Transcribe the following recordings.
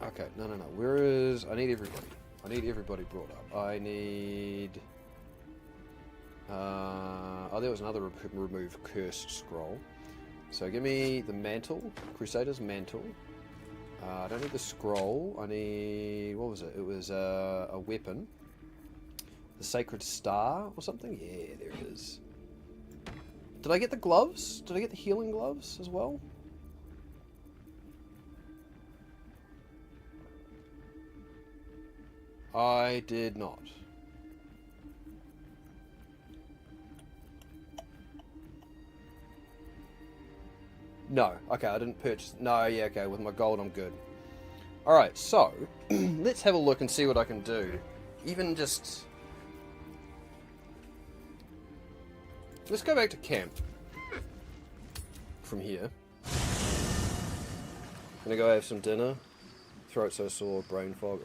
Okay, no. Where is... I need everybody. I need everybody brought up. I need... oh, there was another remove cursed scroll. So give me the mantle. Crusader's mantle. I don't need the scroll. I need... What was it? It was a weapon. The sacred star or something? Yeah, there it is. Did I get the gloves? Did I get the healing gloves as well? I did not. No. Okay, I didn't purchase... No, yeah, okay. With my gold, I'm good. Alright, so... let's have a look and see what I can do. Even just... Let's go back to camp. From here. Gonna go have some dinner. Throat so sore, brain fog.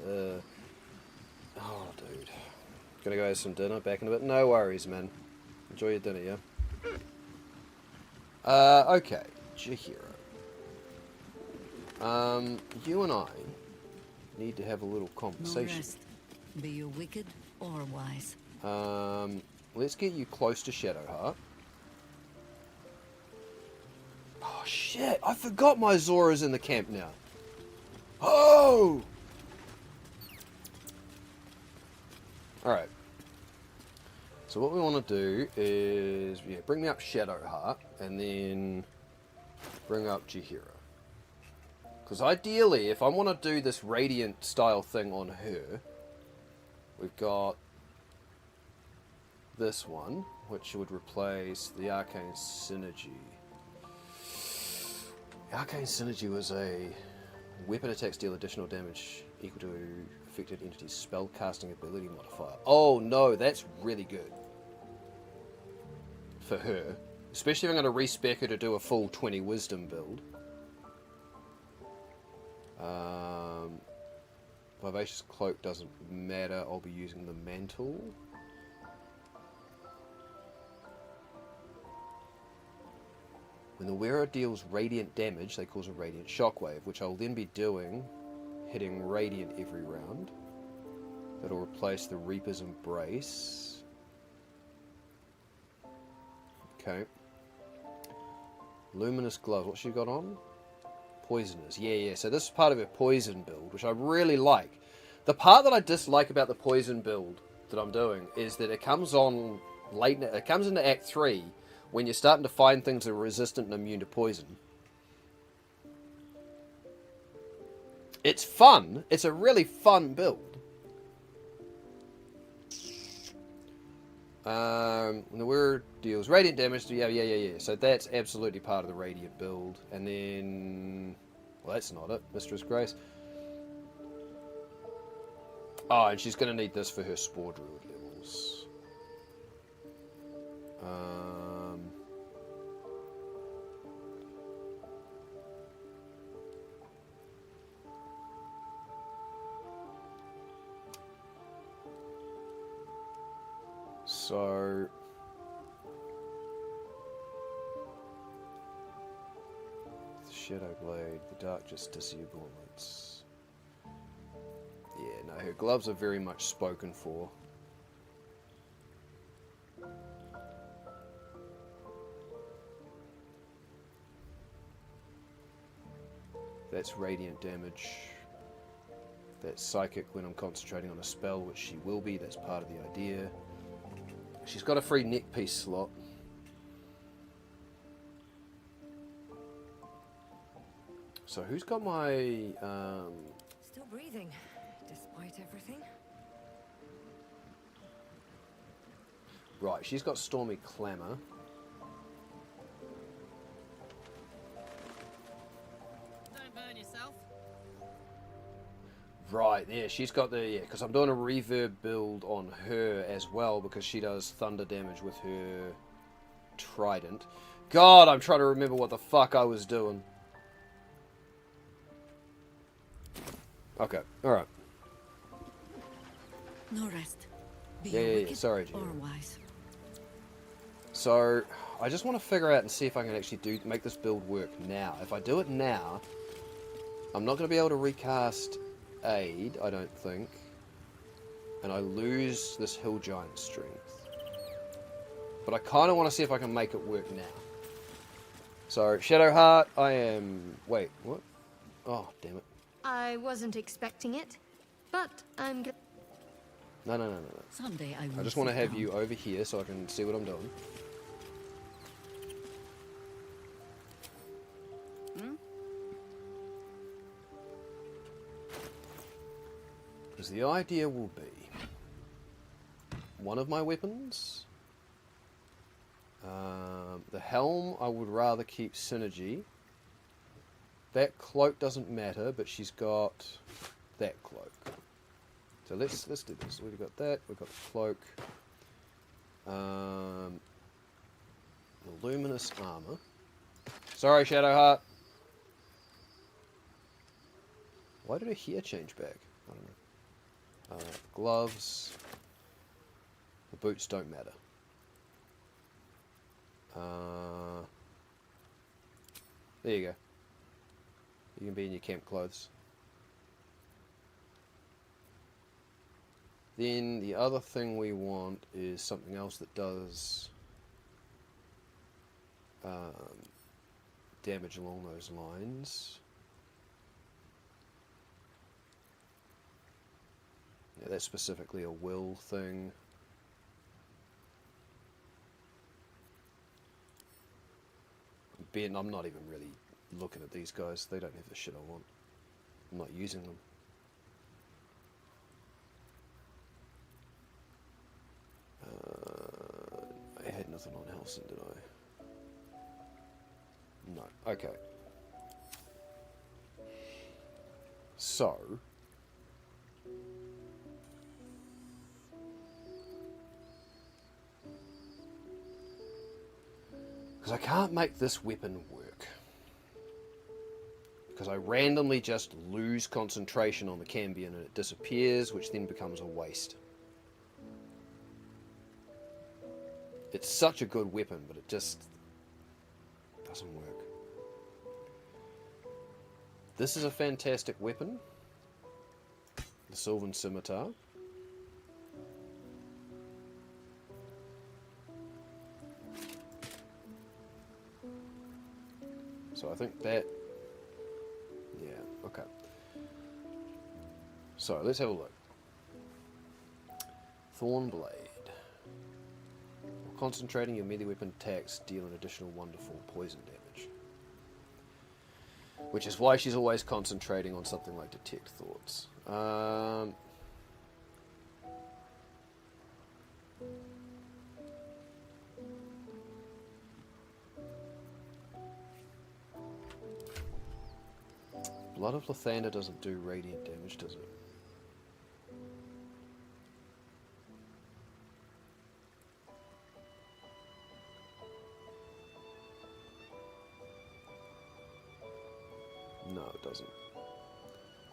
Oh, dude. Gonna go have some dinner. Back in a bit. No worries, man. Enjoy your dinner, yeah? Okay. Chihiro. You and I need to have a little conversation. No rest. Be you wicked or wise. Let's get you close to Shadowheart. Oh, shit. I forgot my Zora's in the camp now. Oh! Alright. So what we want to do is, yeah, bring me up Shadowheart, and then bring up Chihiro. Because ideally, if I want to do this Radiant style thing on her, we've got this one, which would replace the Arcane Synergy. The Arcane Synergy was a weapon attacks deal additional damage equal to affected entity's spell casting ability modifier. Oh no, that's really good for her. Especially if I'm going to respec her to do a full 20 wisdom build. Vivacious Cloak doesn't matter, I'll be using the mantle. When the wearer deals radiant damage, they cause a radiant shockwave, which I'll then be doing, hitting radiant every round. That'll replace the Reaper's Embrace. Okay. Luminous Gloves, what's she got on? Poisonous, yeah. So this is part of her poison build, which I really like. The part that I dislike about the poison build that I'm doing is that it comes on late. It comes into Act 3 when you're starting to find things that are resistant and immune to poison. It's fun. It's a really fun build. The wearer deals radiant damage. Yeah. So that's absolutely part of the radiant build. And then... Well, that's not it. Mistress Grace. Oh, and she's going to need this for her Spore Druid levels. So... The Shadow Blade, the Dark Justicia Gauntlets. Yeah, no, her gloves are very much spoken for. That's radiant damage. That's psychic when I'm concentrating on a spell, which she will be. That's part of the idea. She's got a free neck piece slot. So who's got my... Still breathing, despite everything. Right, she's got Stormy Clamour. Don't burn yourself. Right, yeah, she's got the... Yeah, because I'm doing a reverb build on her as well, because she does thunder damage with her trident. God, I'm trying to remember what the fuck I was doing. Okay, alright. No rest. Be Yeah, wicked sorry, or Gina. wise. So, I just want to figure out and see if I can actually make this build work now. If I do it now, I'm not going to be able to recast aid, I don't think. And I lose this hill giant strength. But I kind of want to see if I can make it work now. So, Shadowheart, I am... Wait, what? Oh, damn it. I wasn't expecting it, but I'm glad. No. Someday I will. I just want to sit have down. you over here so I can see what I'm doing. Because the idea will be one of my weapons. The helm, I would rather keep synergy. That cloak doesn't matter, but she's got that cloak. So let's do this. We've got that. We've got the cloak. The luminous armor. Sorry, Shadowheart. Why did her hair change back? I don't know. Gloves. The boots don't matter. There you go. You can be in your camp clothes. Then the other thing we want is something else that does damage along those lines. Yeah, that's specifically a will thing. I'm not even really looking at these guys. They don't have the shit I want. I'm not using them. I had nothing on Helson, did I? No. Okay. So... because I can't make this weapon work. Because I randomly just lose concentration on the Cambion and it disappears, which then becomes a waste. It's such a good weapon, but it just doesn't work. This is a fantastic weapon. The Sylvan Scimitar. So I think that... yeah, okay. So let's have a look. Thornblade. While concentrating your melee weapon attacks, deal an additional 1 to 4 poison damage. Which is why she's always concentrating on something like Detect Thoughts. Blood of Lathander doesn't do radiant damage, does it? No, it doesn't.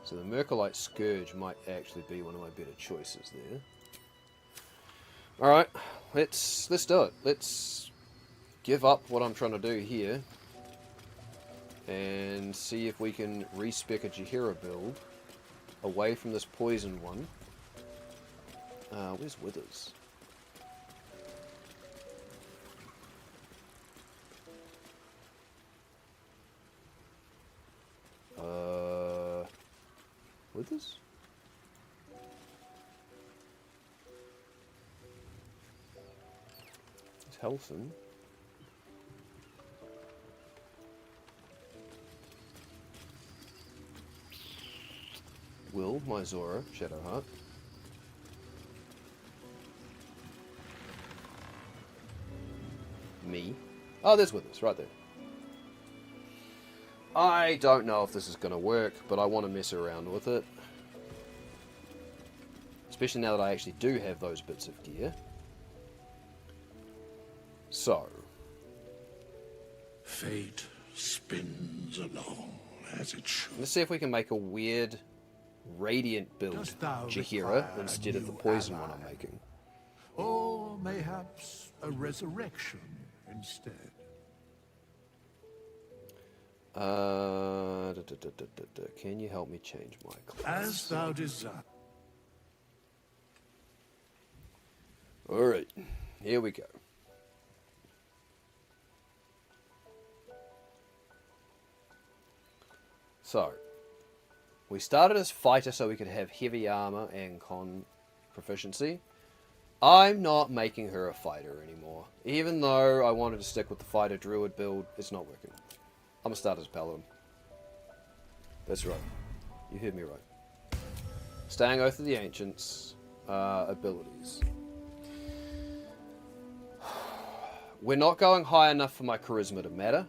So the Mercolite Scourge might actually be one of my better choices there. Alright, let's do it. Let's give up what I'm trying to do here and see if we can respec a Jaheira build away from this poison one. Where's Withers? Withers? It's Helson. Will, Myzora, Shadowheart. Me. Oh, there's Withers, right there. I don't know if this is going to work, but I want to mess around with it. Especially now that I actually do have those bits of gear. So. Fate spins along as it should. Let's see if we can make a weird radiant build Dost thou Jaheira require instead a of the new poison one ally? I'm making. Or mayhaps a resurrection instead. Can you help me change my class? As thou desire. Alright, here we go. So, we started as fighter so we could have heavy armor and con proficiency. I'm not making her a fighter anymore. Even though I wanted to stick with the fighter druid build, it's not working. I'm gonna start as a paladin. That's right. You heard me right. Staying Oath of the Ancients. Abilities. We're not going high enough for my charisma to matter.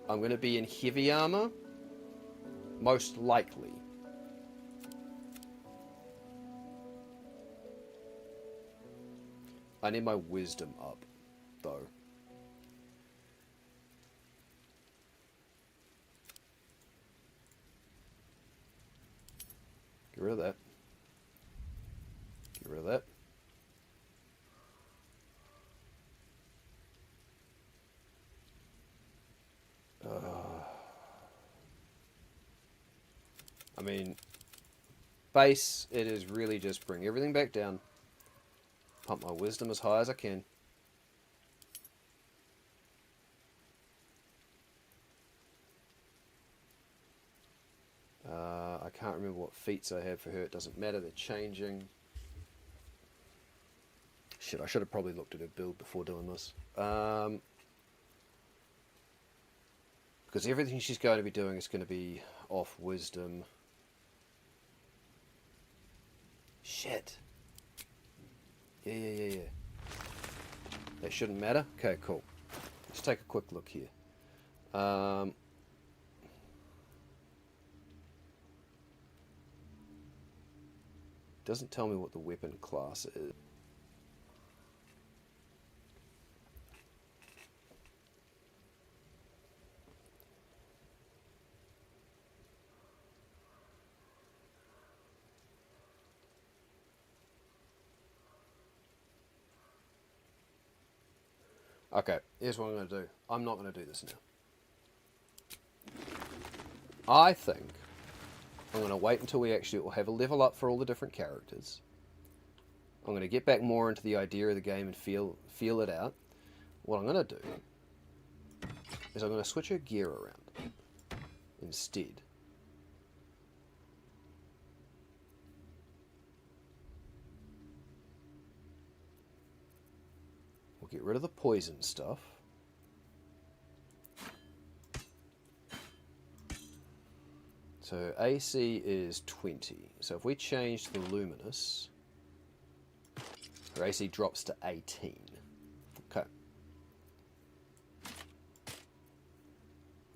I'm going to be in heavy armor. Most likely. I need my wisdom up, though. Get rid of that. Get rid of that. I mean, base, it is really just bring everything back down. Pump my wisdom as high as I can. I can't remember what feats I have for her. It doesn't matter, they're changing. Shit, I should have probably looked at her build before doing this. Because everything she's going to be doing is going to be off wisdom. Shit. Yeah. That shouldn't matter? Okay, cool. Let's take a quick look here. Doesn't tell me what the weapon class is. Okay, here's what I'm going to do. I'm not going to do this now. I think I'm going to wait until we actually will have a level up for all the different characters. I'm going to get back more into the idea of the game and feel it out. What I'm going to do is I'm going to switch her gear around instead. We'll get rid of the poison stuff. So AC is 20. So if we change the Luminous, her AC drops to 18. Okay.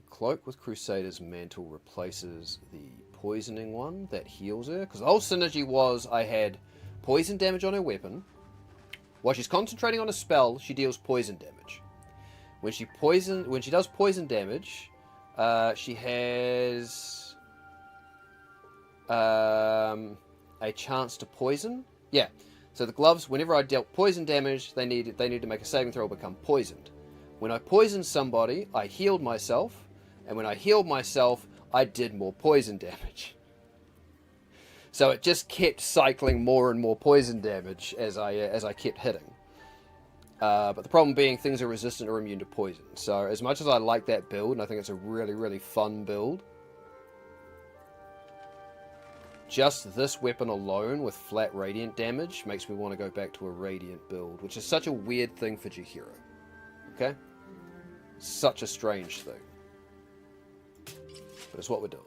Cloak with Crusader's Mantle replaces the poisoning one that heals her. Because the whole synergy was I had poison damage on her weapon. While she's concentrating on a spell, she deals poison damage. When she does poison damage, she has a chance to poison. Yeah. So the gloves, whenever I dealt poison damage, they need to make a saving throw or become poisoned. When I poisoned somebody, I healed myself, and when I healed myself, I did more poison damage. So it just kept cycling more and more poison damage as I kept hitting. But the problem being things are resistant or immune to poison. So as much as I like that build, and I think it's a really, really fun build, just this weapon alone with flat radiant damage makes me want to go back to a radiant build, which is such a weird thing for Zgheib. Okay? Such a strange thing. But it's what we're doing.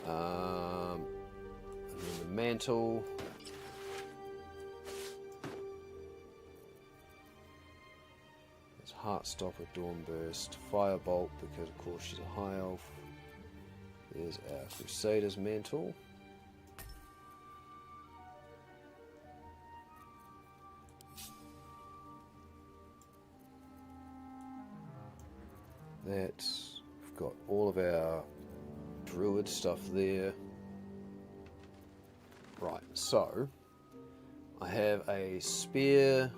And then the mantle. There's Heartstopper, Dawnburst, Firebolt, because of course she's a high elf. There's our Crusader's Mantle. That's, we've got all of our druid stuff there. Right, so I have a spear,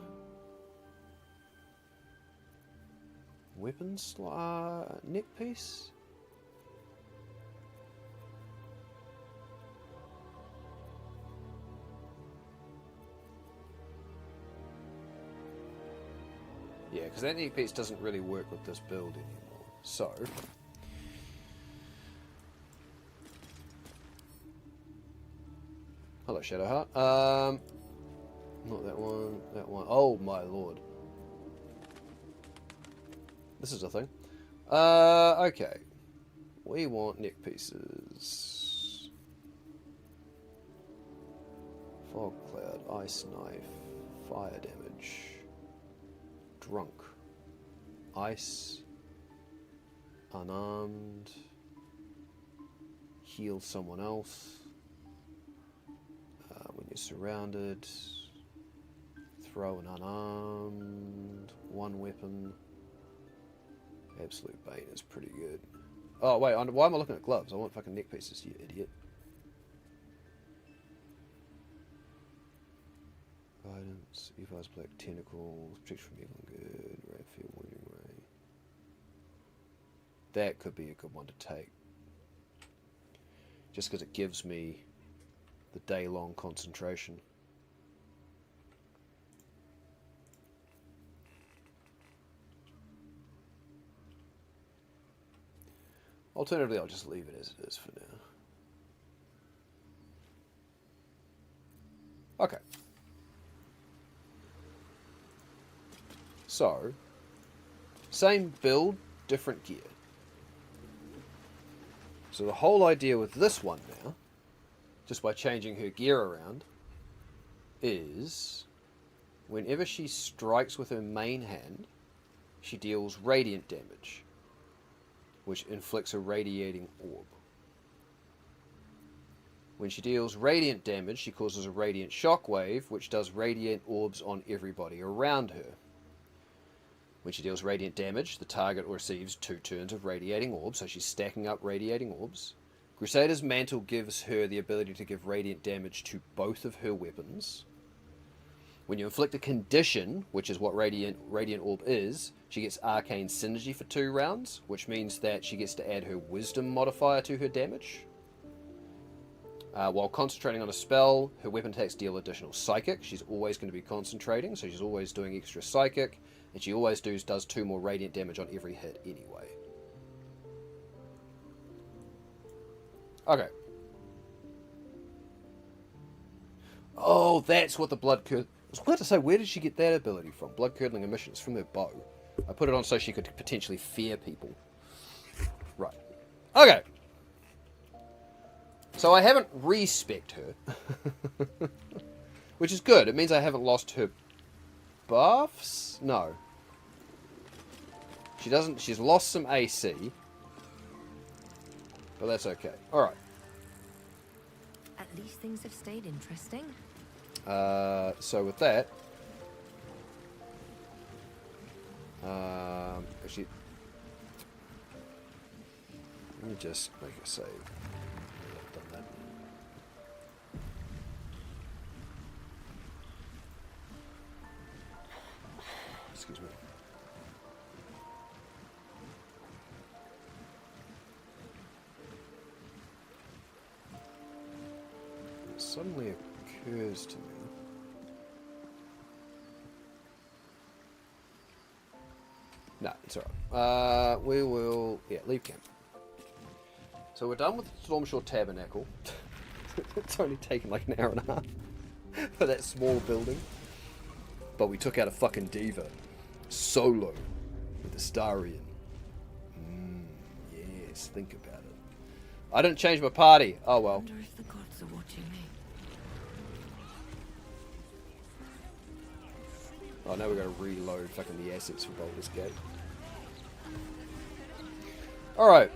weapons, neck piece. Yeah, because that neck piece doesn't really work with this build anymore. So, hello, Shadowheart. Not that one. That one. Oh my lord. This is a thing. Okay. We want neck pieces. Fog cloud, ice knife, fire damage. Drunk. Ice. Unarmed. Heal someone else. When you're surrounded. Throw an unarmed. One weapon. Absolute Bane is pretty good. Oh wait, why am I looking at gloves? I want fucking neck pieces, you idiot. Guidance, Evi's Black Tentacles, protection from evil and good, ray field, wounding ray. That could be a good one to take. Just because it gives me the day-long concentration. Alternatively, I'll just leave it as it is for now. Okay. So, same build, different gear. So the whole idea with this one now, just by changing her gear around, is whenever she strikes with her main hand, she deals radiant damage, which inflicts a radiating orb. When she deals radiant damage, she causes a radiant shockwave, which does radiant orbs on everybody around her. When she deals radiant damage, the target receives 2 turns of radiating orbs, so she's stacking up radiating orbs. Crusader's Mantle gives her the ability to give radiant damage to both of her weapons. When you inflict a condition, which is what radiant orb is, she gets arcane synergy for 2 rounds, which means that she gets to add her wisdom modifier to her damage. While concentrating on a spell, her weapon attacks deal additional psychic. She's always going to be concentrating, so she's always doing extra psychic, and she always does 2 more radiant damage on every hit anyway. Okay. Oh, that's what the blood curdling... I was about to say, where did she get that ability from? Blood curdling emissions from her bow. I put it on so she could potentially fear people. Right. Okay. So I haven't re-spec'd her. Which is good. It means I haven't lost her buffs? No. She doesn't... She's lost some AC. But that's okay. Alright. At least things have stayed interesting. So with that... actually... Let me just make a save. I've done that. Excuse me. It suddenly occurs to me. No, it's alright. We will... Yeah, leave camp. So we're done with Stormshore Tabernacle. It's only taken like an hour and a half for that small building. But we took out a fucking diva. Solo. With the Starian. Yes, think about it. I didn't change my party. Oh well. I wonder if the gods are watching me. Oh, now we've got to reload fucking the assets for Baldur's Gate. Alright.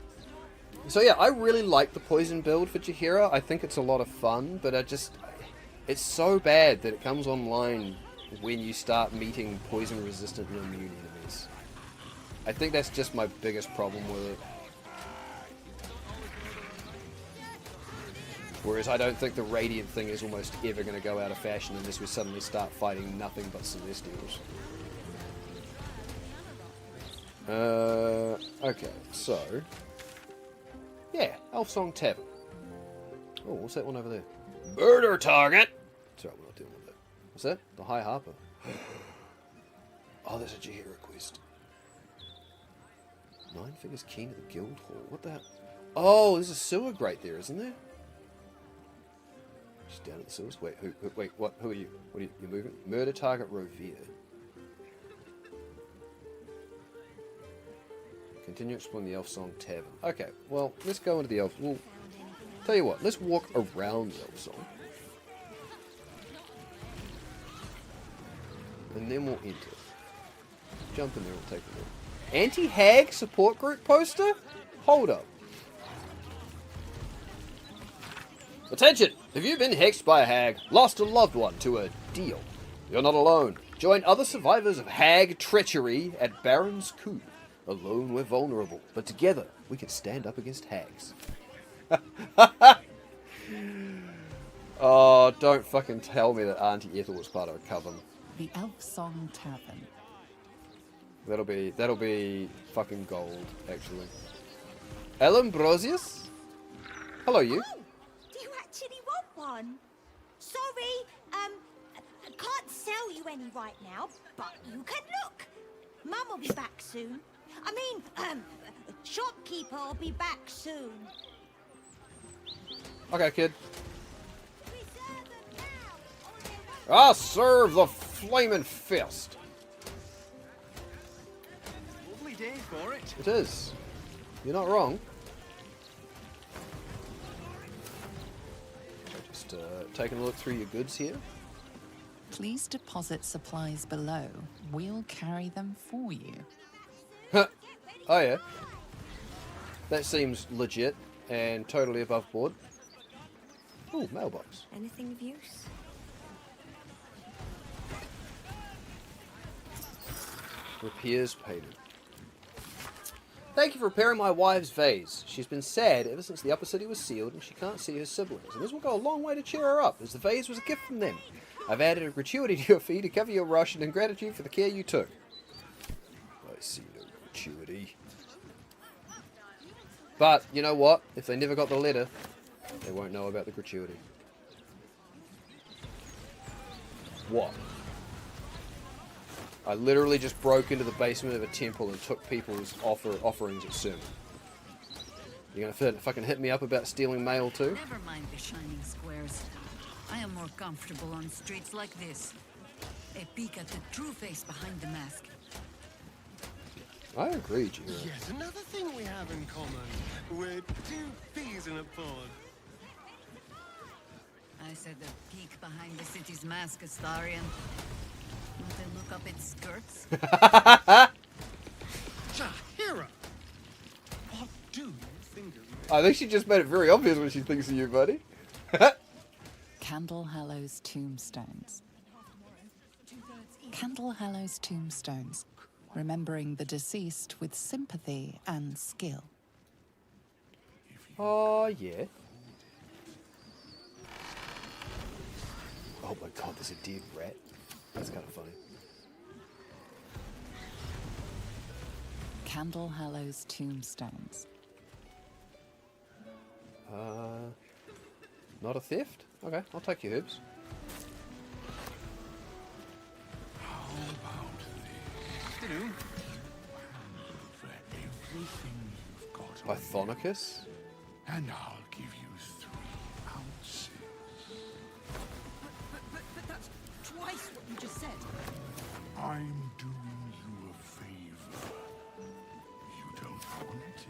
So yeah, I really like the poison build for Jaheira. I think it's a lot of fun, but it's so bad that it comes online when you start meeting poison resistant and immune enemies. I think that's just my biggest problem with it. Whereas I don't think the Radiant thing is almost ever going to go out of fashion unless we suddenly start fighting nothing but Celestials. Okay, so... yeah, Elf Song Tavern. Oh, what's that one over there? Murder target! Sorry, we're not dealing with that. What's that? The High Harper. Oh, there's a Jaheira quest. 9 figures keen to the guild hall. What the hell? Oh, there's a sewer grate there, isn't there? Just down at the sewers. Wait, wait, what? Who are you? What are you? You're moving? Murder target Rovere. Continue exploring the Elf Song Tavern. Okay, well, let's go into the Elf. Well, tell you what, let's walk around the Elf Song. And then we'll enter. Jump in there and take a look. Anti-hag support group poster? Hold up. Attention! Have you been hexed by a hag, lost a loved one to a deal? You're not alone. Join other survivors of hag treachery at Baron's Coup. Alone we're vulnerable, but together we can stand up against hags. Oh, don't fucking tell me that Auntie Ethel was part of a coven. The Elf Song Tavern. That'll be fucking gold, actually. Alambrosius? Hello, you. Oh, do you actually want one? Sorry, I can't sell you any right now, but you can look. Mum will be back soon. I mean, shopkeeper will be back soon. Okay, kid. Reserve them now, or they won't. I'll serve the flaming fist. Lovely day for it. It is. You're not wrong. Just taking a look through your goods here. Please deposit supplies below. We'll carry them for you. Oh yeah. That seems legit and totally above board. Ooh, mailbox. Anything of use? Repairs paid. Thank you for repairing my wife's vase. She's been sad ever since the upper city was sealed and she can't see her siblings. And this will go a long way to cheer her up, as the vase was a gift from them. I've added a gratuity to your fee to cover your rush and in gratitude for the care you took. I see no gratuity. But, you know what? If they never got the letter, they won't know about the gratuity. What? I literally just broke into the basement of a temple and took people's offerings at sermon. You gonna fucking hit me up about stealing mail too? Never mind the shining squares. I am more comfortable on streets like this. A peek at the true face behind the mask. I agree, Jiro. Yet another thing we have in common. We're two peas in a pod. I said a peek behind the city's mask, Astarion. Not a look up its skirts. Jaheira! What do you think of me? I think she just made it very obvious what she thinks of you, buddy. Candle Hallow's Tombstones. Candle Hallow's Tombstones. Remembering the deceased with sympathy and skill. Oh, yeah. Oh my god, there's a dead rat. That's kind of funny. Candle Hallow's Tombstones. Not a theft? Okay, I'll take your herbs. How about this? Afternoon. For everything you've got on Pythonicus? and I'll give you 3 ounces. But that's twice what you just said. I'm doing you a favor. You don't want it.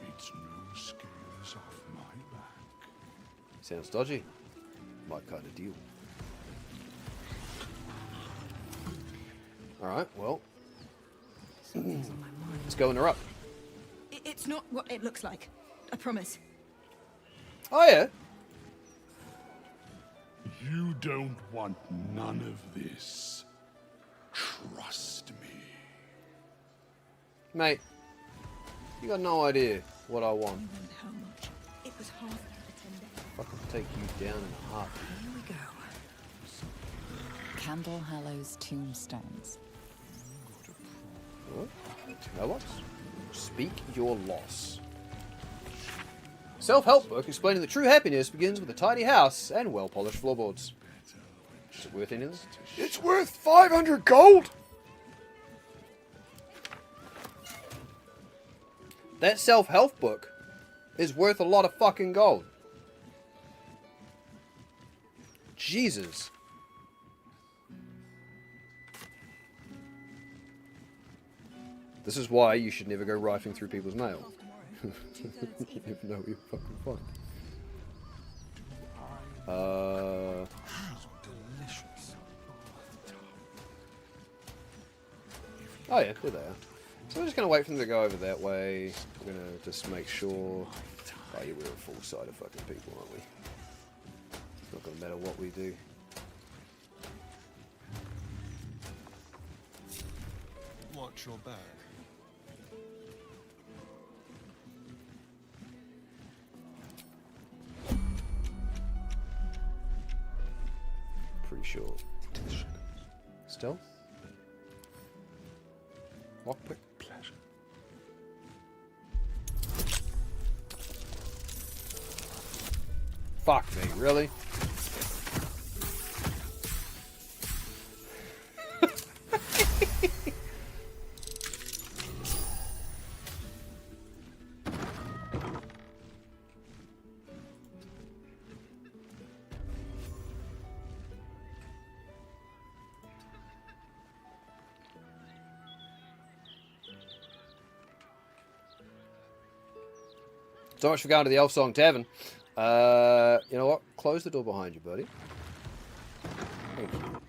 It's no scales off my back. Sounds dodgy. My kind of deal. Alright, well. Let's go in her up. It's not what it looks like. I promise. Oh, yeah. You don't want none of this. Trust me. Mate, you got no idea what I want. How much? It was half a tender. fucking take you down in a heartbeat. Here we go. Candle Hallow's tombstones. What? No loss? Speak your loss. Self-help book explaining that true happiness begins with a tidy house and well-polished floorboards. Is it worth any of this? It's worth 500 gold! That self-help book is worth a lot of fucking gold. Jesus. This is why you should never go rifling through people's mail. You never know what you're fucking find. Oh yeah, there they are. So we're just going to wait for them to go over that way. We're going to just make sure... Oh yeah, we're a full side of fucking people, aren't we? It's not going to matter what we do. Watch your back. Pretty sure. Stealth? Lockpick? Pleasure. Fuck me, really? So much for going to the Elf Song Tavern. You know what? Close the door behind you, buddy. Thank you.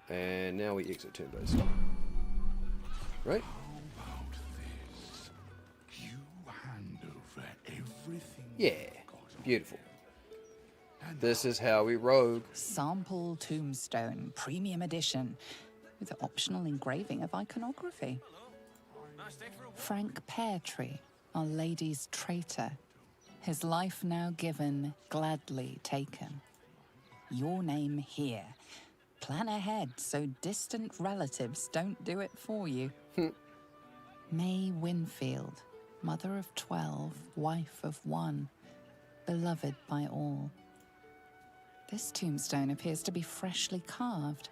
And now we exit turn based. Right? How about this? You hand over everything Yeah. you've got. Beautiful. This is how we rogue. Sample tombstone, premium edition, with an optional engraving of iconography. Frank Peartree, Our Lady's traitor. His life now given, gladly taken. Your name here. Plan ahead so distant relatives don't do it for you. May Winfield, mother of 12, wife of 1, beloved by all. This tombstone appears to be freshly carved.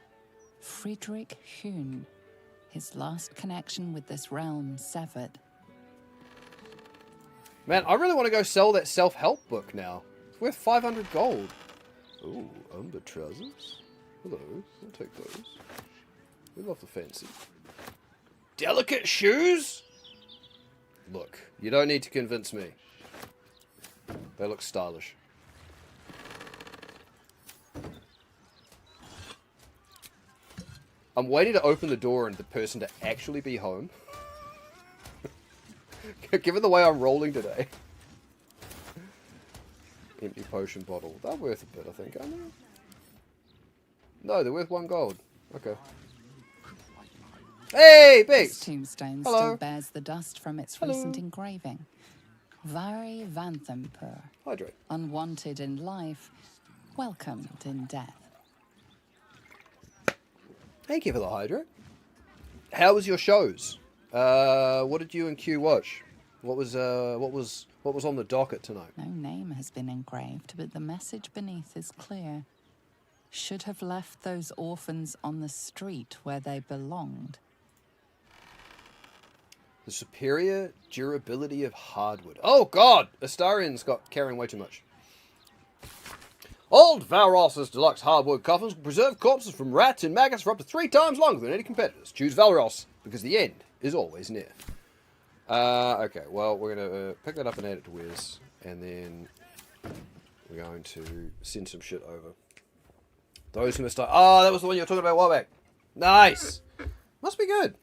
Friedrich Hune, his last connection with this realm severed. Man, I really want to go sell that self-help book now. It's worth 500 gold. Ooh, umber trousers. Hello, I'll take those. We love the fancy. Delicate shoes? Look, you don't need to convince me. They look stylish. I'm waiting to open the door and the person to actually be home. Given the way I'm rolling today. Empty potion bottle. They're worth a bit, I think, aren't they? No, they're worth 1 gold. Okay. Hey, This Biggs! tombstone Hello. still bears the dust from its Hello. recent engraving. Vari Vanthampur, Hydrate. unwanted in life, welcomed in death. Thank you for the hydrate. How was your shows? What did you and Q watch? What was on the docket tonight? No name has been engraved, but the message beneath is clear. Should have left those orphans on the street where they belonged. The superior durability of hardwood. Oh god! Astarian's got carrying way too much. Old Valros's deluxe hardwood coffins will preserve corpses from rats and maggots for up to 3 times longer than any competitors. Choose Valros, because the end is always near. Okay, well, we're going to pick that up and add it to Wes, and then we're going to send some shit over. Those who missed out. Oh, that was the one you were talking about a while back. Nice! Must be good.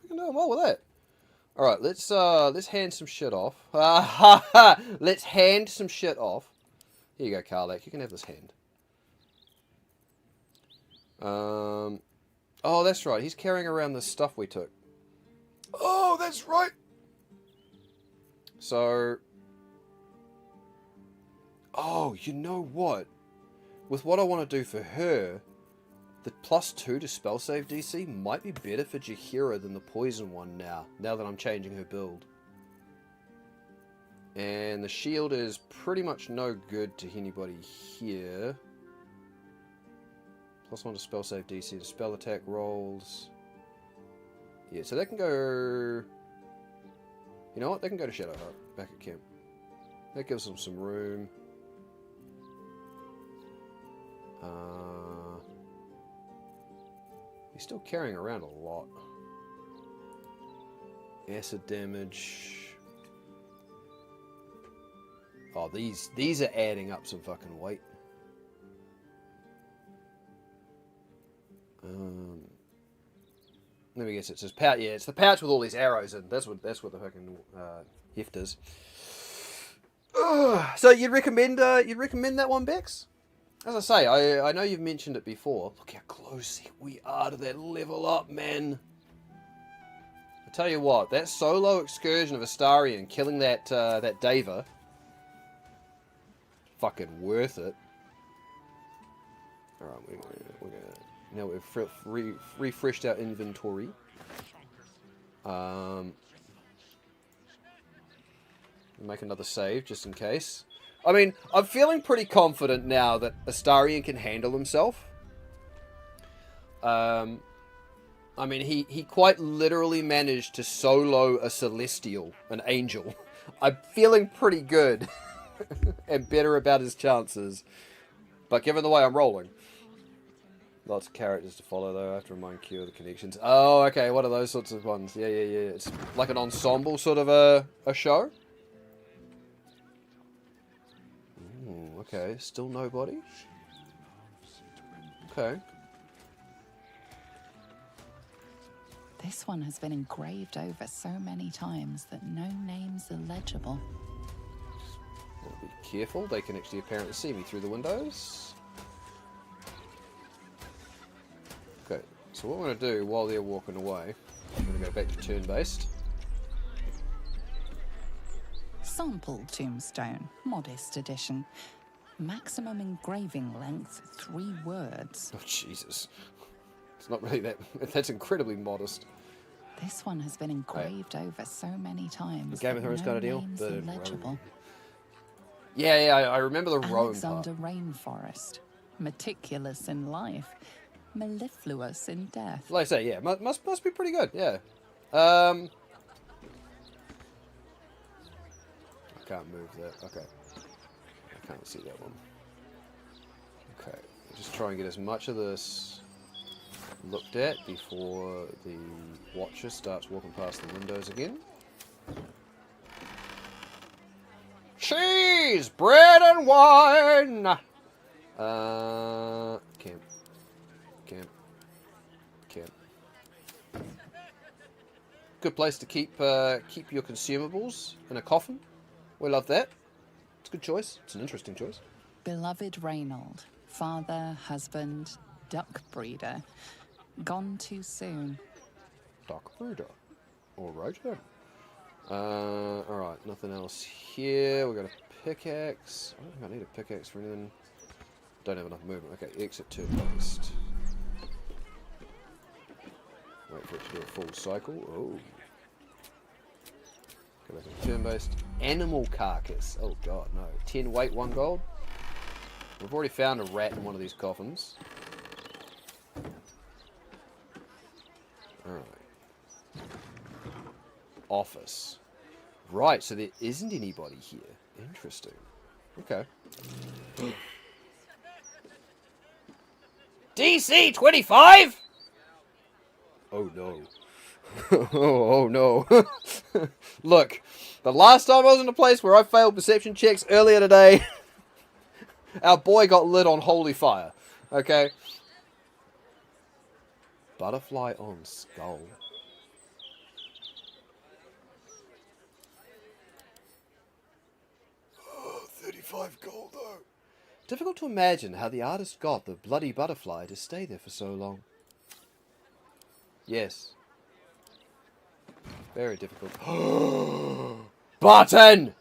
I can do well with that. Alright, let's hand some shit off. Let's hand some shit off. Here you go, Karlak. You can have this hand. Oh, that's right. He's carrying around the stuff we took. Oh, that's right. So... Oh, you know what? With what I want to do for her, the +2 to spell save DC might be better for Jaheira than the poison one now that I'm changing her build. And the shield is pretty much no good to anybody here. +1 to spell save DC to spell attack rolls. Yeah, so they can go... You know what? They can go to Shadowheart back at camp. That gives them some room. He's still carrying around a lot. Acid damage. Oh, these are adding up some fucking weight. Let me guess. It's his pouch. Yeah, it's the pouch with all these arrows in. That's what the fucking heft is. So you'd recommend that one, Bex? As I say, I know you've mentioned it before. Look how close we are to that level up, man. I tell you what, that solo excursion of Astarion killing that Deva, fucking worth it. All right, we're gonna now we've refreshed our inventory. Make another save just in case. I mean, I'm feeling pretty confident now that Astarion can handle himself. I mean, he quite literally managed to solo a Celestial, an angel. I'm feeling pretty good and better about his chances. But given the way I'm rolling, lots of characters to follow though. I have to remind Q of the connections. Oh, okay, what are those sorts of ones? Yeah. It's like an ensemble sort of a show. Okay, still nobody. Okay. This one has been engraved over so many times that no names are legible. Gotta be careful, they can actually apparently see me through the windows. Okay, so what I'm going to do while they're walking away, I'm going to go back to turn-based. Sample tombstone, modest edition. Maximum engraving length, 3 words. Oh, Jesus. It's not really that... That's incredibly modest. This one has been engraved over so many times. Game of Thrones kind of deal. Names are legible. Yeah, I remember the Rome Alexander part. Rainforest. Meticulous in life. Mellifluous in death. Like I say, yeah, must be pretty good, yeah. I can't move that. Okay. I can't see that one. Okay. Just try and get as much of this looked at before the watcher starts walking past the windows again. Cheese, bread, and wine! Camp. Good place to keep your consumables in a coffin. We love that. It's a good choice. It's an interesting choice. Beloved Reynold, father, husband, duck breeder, gone too soon. Duck breeder. Alright then. Alright, nothing else here. We've got a pickaxe. I don't think I need a pickaxe for anything. Don't have enough movement. Okay, exit turn-based. Wait for it to do a full cycle. Oh. Go back to turn-based. Animal carcass. Oh god, no. 10 weight, 1 gold. We've already found a rat in one of these coffins. Alright. Office. Right, so there isn't anybody here. Interesting. Okay. DC 25? Oh no. Oh no. Look, the last time I was in a place where I failed perception checks earlier today, our boy got lit on holy fire. Okay? Butterfly on skull. Oh, 35 gold though. Difficult to imagine how the artist got the bloody butterfly to stay there for so long. Yes. Very difficult. Button!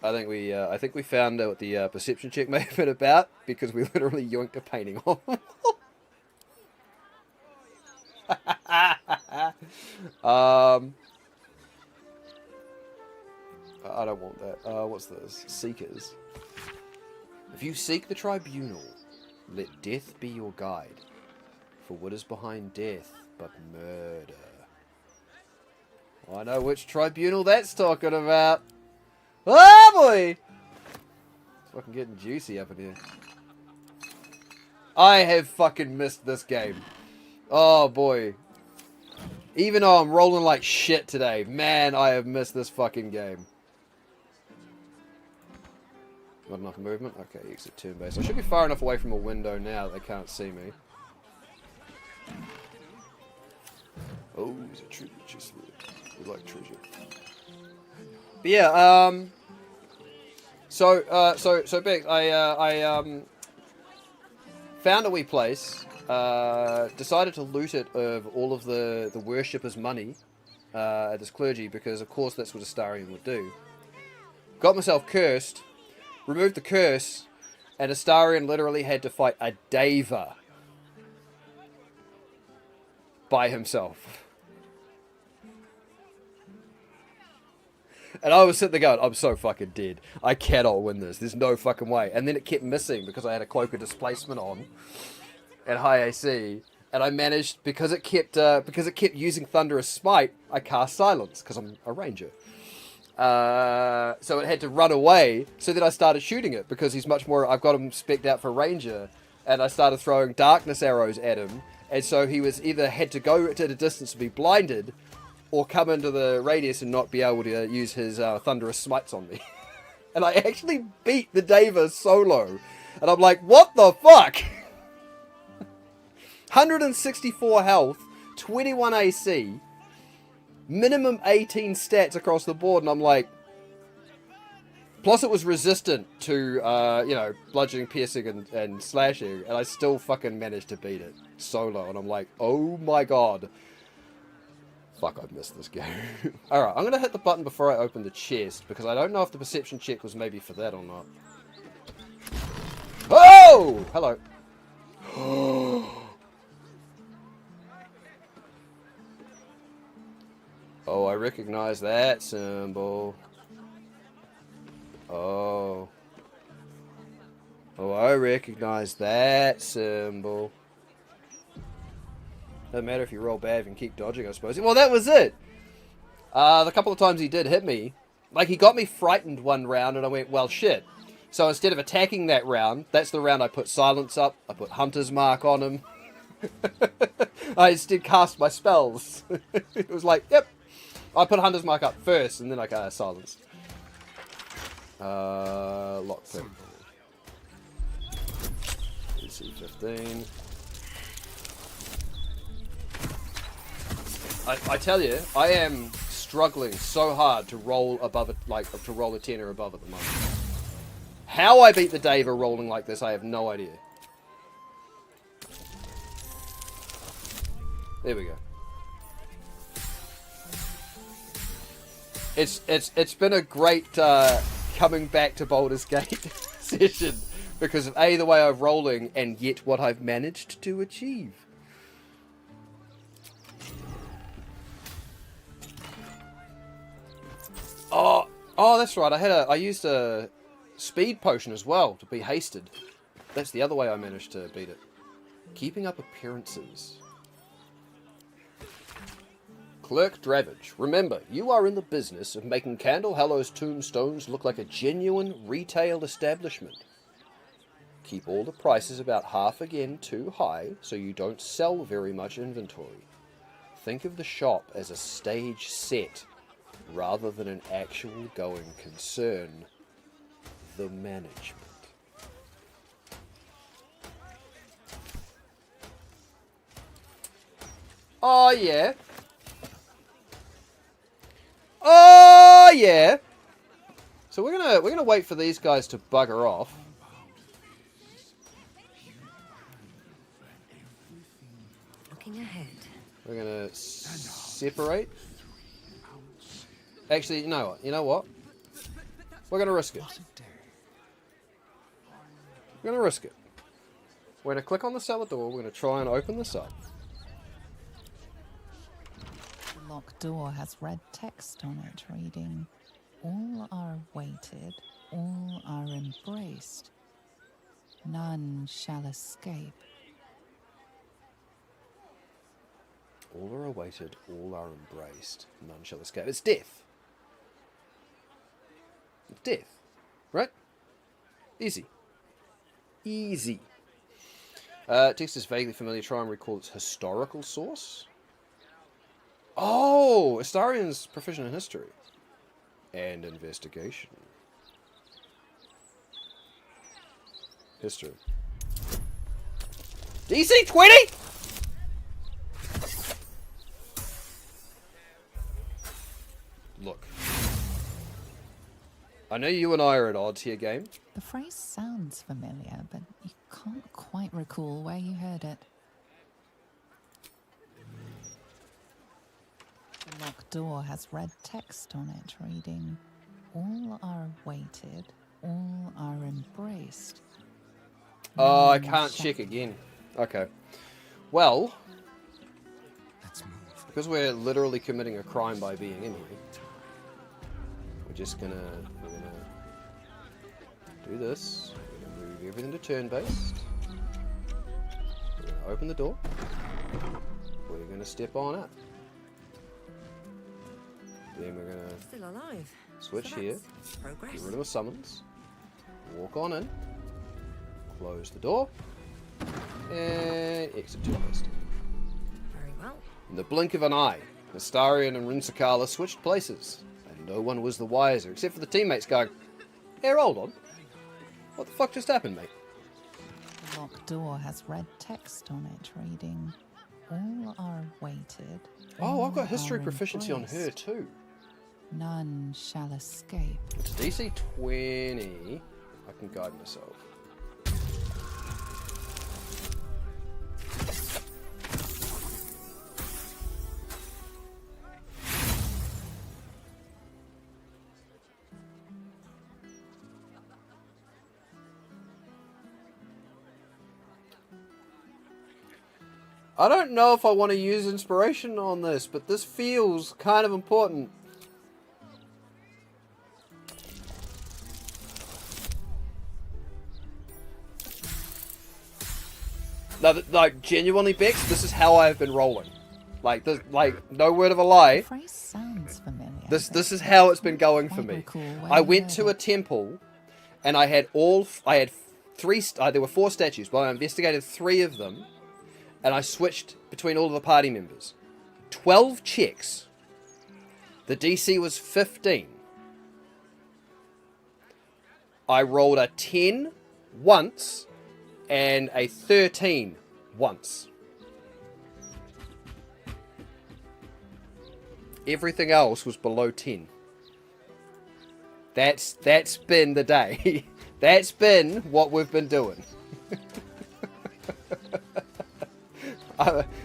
I think we found out what the perception check may have been about because we literally yoinked a painting off. I don't want that. What's this? Seekers. If you seek the tribunal, let death be your guide. For what is behind death but murder? I know which tribunal that's talking about. Oh boy! It's fucking getting juicy up in here. I have fucking missed this game. Oh boy. Even though I'm rolling like shit today, man, I have missed this fucking game. Not enough movement? Okay, exit turn base. I should be far enough away from a window now that they can't see me. Oh, there's a treasure chest there. We like treasure. But yeah, so Bex, I found a wee place, decided to loot it of all of the worshippers' money at this clergy, because of course that's what a Astarian would do. Got myself cursed, removed the curse, and Astarian literally had to fight a Deva by himself. And I was sitting there going, I'm so fucking dead. I cannot win this. There's no fucking way. And then it kept missing because I had a Cloak of Displacement on at high AC. And I managed, because it kept using Thunderous Smite, I cast Silence because I'm a ranger. So it had to run away. So then I started shooting it because he's much more. I've got him spec'd out for ranger, and I started throwing darkness arrows at him. And so he was either had to go to the distance to be blinded, or come into the radius and not be able to use his thunderous smites on me. And I actually beat the Deva solo. And I'm like, what the fuck? 164 health, 21 AC, minimum 18 stats across the board, and I'm like... Plus it was resistant to, bludgeoning, piercing, and slashing, and I still fucking managed to beat it solo, and I'm like, oh my god. Fuck, I've missed this game. Alright, I'm going to hit the button before I open the chest, because I don't know if the perception check was maybe for that or not. Oh! Hello. Oh, I recognize that symbol. Oh. Oh, I recognize that symbol. Doesn't matter if you roll bad, you can keep dodging, I suppose. Well, that was it! The couple of times he did hit me, like, he got me frightened one round, and I went, well, shit. So instead of attacking that round, that's the round I put Silence up, I put Hunter's Mark on him. I instead cast my spells. It was like, yep. I put Hunter's Mark up first, and then I cast Silence. Lockpick. DC 15. I tell you, I am struggling so hard to roll above it, to roll a 10 or above at the moment. How I beat the Deva rolling like this, I have no idea. There we go. It's been a great coming back to Baldur's Gate session because of A, the way I'm rolling, and yet what I've managed to achieve. Oh, that's right. I used a speed potion as well to be hasted. That's the other way I managed to beat it. Keeping up appearances. Clerk Dravage, remember, you are in the business of making Candle Hallow's tombstones look like a genuine retail establishment. Keep all the prices about half again too high so you don't sell very much inventory. Think of the shop as a stage set rather than an actual going concern. The management. Oh yeah. Oh yeah. So we're gonna wait for these guys to bugger off. Looking ahead. We're gonna separate. Actually, you know what? We're going to risk it. We're going to risk it. We're going to click on the cellar door. We're going to try and open this up. The locked door has red text on it reading, "All are awaited, all are embraced. None shall escape." All are awaited, all are embraced. None shall escape. It's death. It's death. Right? Easy. Easy. Text is vaguely familiar. Try and recall its historical source. Oh! Astarian's proficient in history. And investigation. History. DC 20?! Look. I know you and I are at odds here, game. The phrase sounds familiar, but you can't quite recall where you heard it. The locked door has red text on it reading, "All are awaited, all are embraced." Oh, I None can't shall-" check again. Okay. Well, Let's move. because we're literally committing a crime by being in here, we're gonna do this. We're gonna move everything to turn-based. We're gonna open the door. We're gonna step on it. Then we're gonna Still alive. switch So here. that's progress. Get rid of a summons. Walk on in. Close the door. And exit turn-based. Very well. In the blink of an eye, Astarion and Rinsakala switched places, and no one was the wiser, except for the teammates going, "Hey, hold on. What the fuck just happened, mate?" The locked door has red text on it reading, "All are awaited." Oh, I've all got history are proficiency on her embraced. too. None shall escape. It's DC 20. I can guide myself. I don't know if I want to use inspiration on this, but this feels kind of important. No, like, genuinely, Bex, this is how I've been rolling. Like, this, like, no word of a The lie. phrase sounds familiar. This but is how it's been going for quite me. recall where I you went heard to a it. temple, and I had three. There were 4 statues, but I investigated 3 of them, and I switched between all of the party members. 12 checks. The DC was 15. I rolled a 10 once, and a 13 once. Everything else was below 10. That's been the day. That's been what we've been doing.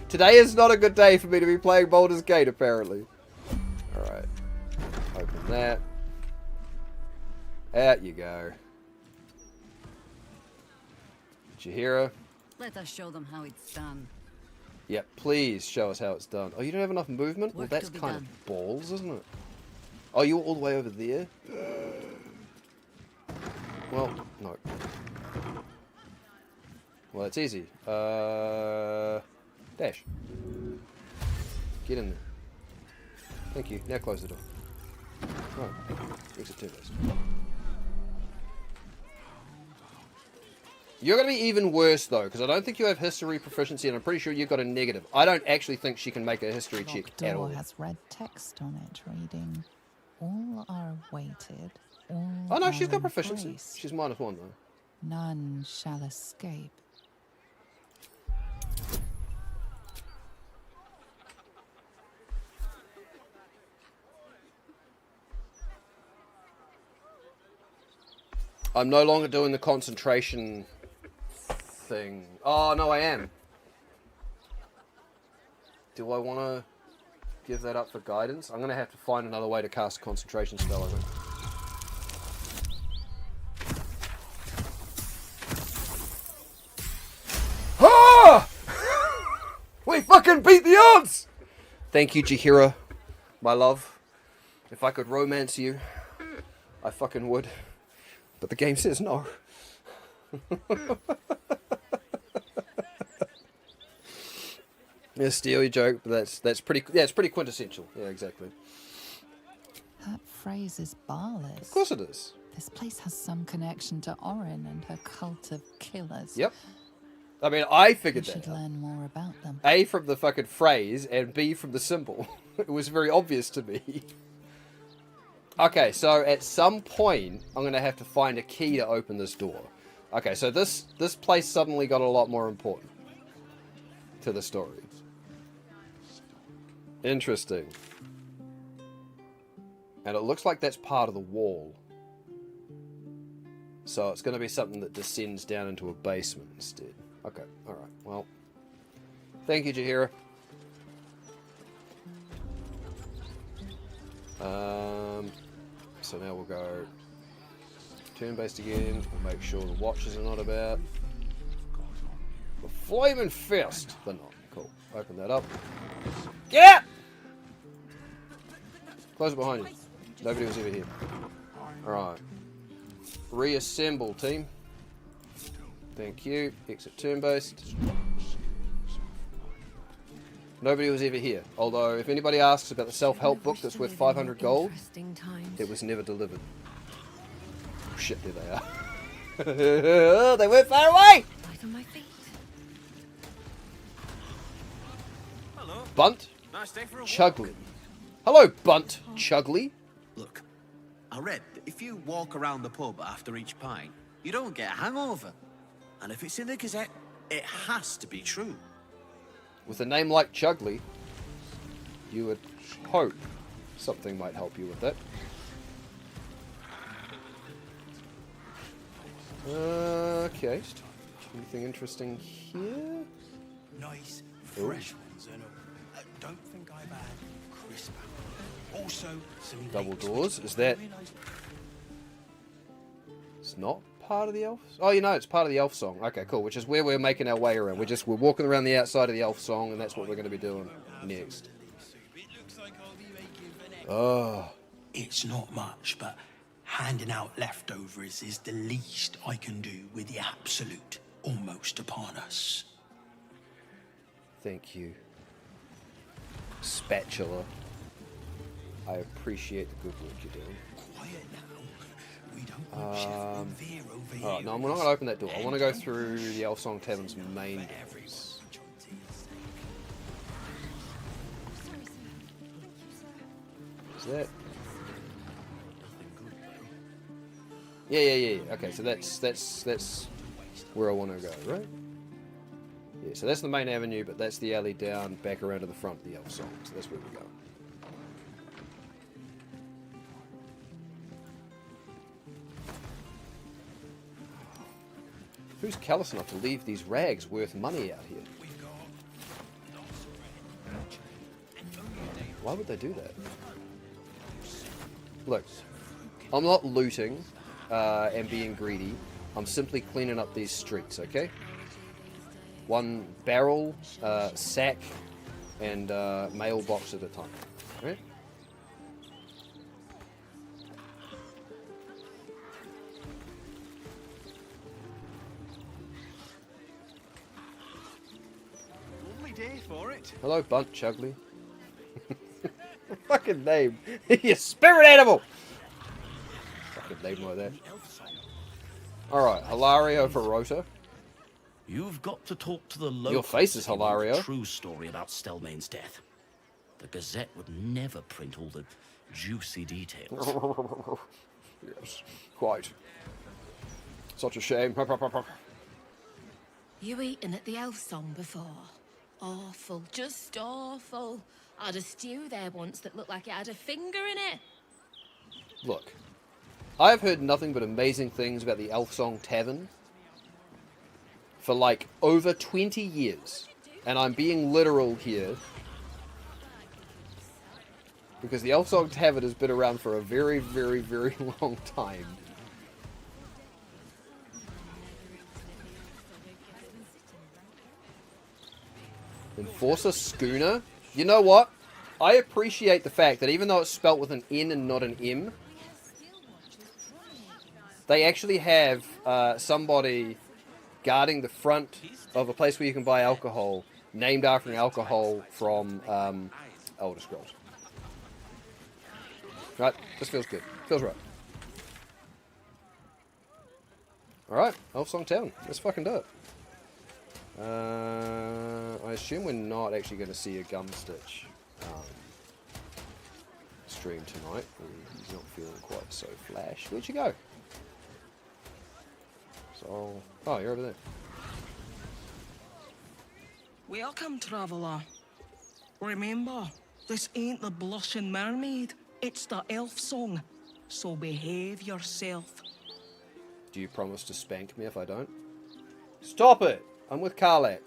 Today is not a good day for me to be playing Baldur's Gate, apparently. Alright. Open that. Out you go. Jahira. Let us show them how it's done. Yeah, please show us how it's done. Oh, you don't have enough movement? Well, Work that's to be kind done. of balls, isn't it? Oh, you're all the way over there? Well, no. Well, it's easy. Dash. Get in there. Thank you. Now close the door. Right. Exit 2 days. You're going to be even worse, though, because I don't think you have history proficiency, and I'm pretty sure you've got a negative. I don't actually think she can make a history check Locked at door all. has red text on it reading, "All are awaited, all Oh, no, are she's got proficiency. embraced. She's -1, though. None shall escape." I'm no longer doing the concentration thing. Oh, no, I am. Do I want to give that up for guidance? I'm going to have to find another way to cast a concentration spell, I think. fucking beat the odds! Thank you, Jaheira, my love. If I could romance you, I fucking would. But the game says no. Yeah, steely joke, but that's pretty. Yeah, it's pretty quintessential. Yeah, exactly. That phrase is barless. Of course it is. This place has some connection to Orin and her cult of killers. Yep. I mean, I We figured should that out. learn more about them. A, from the fucking phrase, and B, from the symbol. It was very obvious to me. Okay, so at some point, I'm going to have to find a key to open this door. Okay, so this place suddenly got a lot more important to the story. Interesting. And it looks like that's part of the wall. So it's going to be something that descends down into a basement instead. Okay, alright, well. Thank you, Jaheira. So now we'll go turn-based again. We'll make sure the watches are not about. The Flaming Fist! They're not. Cool. Open that up. Get out! Close it behind you. Nobody was ever here. Alright. Reassemble, team. Thank you. Exit turn-based. Nobody was ever here. Although, if anybody asks about the self-help book that's worth 500 gold, it was never delivered. Oh, shit, there they are. They weren't far away! Right on my feet. Hello. Bunt Nice day for a walk. Chugly. Hello, Bunt Chugly. Look, I read that if you walk around the pub after each pint, you don't get a hangover. And if it's in the Gazette, it has to be true. With a name like Chugly, you would hope something might help you with that. Okay. Anything interesting here? Nice, Ooh. fresh ones, and don't think I've had crisp. Also, some Double late doors. twists. Is that... It's not part of the elf? Oh, you know, it's part of the elf song. Okay, cool. Which is where we're making our way around. We're walking around the outside of the elf song, and that's what we're going to be doing next. Oh. It's not much, but handing out leftovers is the least I can do with the absolute almost upon us. Thank you. Spatula. I appreciate the good work you're doing. Quiet now. We don't want Chef Bonvier over here. Alright, no, we're not going to open that door. I want to go through the Elf Song Tavern's main doors. Is that... Yeah. Okay, so that's where I want to go, right? Yeah, so that's the main avenue, but that's the alley down, back around to the front of the Elf Song. So that's where we go. Who's callous enough to leave these rags worth money out here? Why would they do that? Look, I'm not looting and being greedy. I'm simply cleaning up these streets, okay? One barrel, sack, and mailbox at a time, right? Lovely day for it. Hello, Bunt Chugly. Fucking name. You spirit animal! Fucking name like that. Alright, Hilario Verota. You've got to talk to the locals. Your face is if you want Hilario. the true story about Stelmane's death. The Gazette would never print all the juicy details. Yes, quite. Such a shame. You eaten at the Elf Song before? Awful, just awful. I had a stew there once that looked like it had a finger in it. Look, I've heard nothing but amazing things about the Elf Song Tavern for like over 20 years. And I'm being literal here. Because the Elf Song Tavern has been around for a very, very, very long time. Enforcer Schooner. You know what? I appreciate the fact that even though it's spelt with an N and not an M, they actually have somebody guarding the front of a place where you can buy alcohol, named after an alcohol from Elder Scrolls. Right? This feels good. Feels right. Alright, Elfsong Town. Let's fucking do it. I assume we're not actually going to see a Gumstitch stream tonight. He's not feeling quite so flash. Where'd you go? So, oh, you're over there. Welcome, traveller. Remember, this ain't the Blushing Mermaid. It's the Elfsong. So behave yourself. Do you promise to spank me if I don't? Stop it! I'm with Karlach.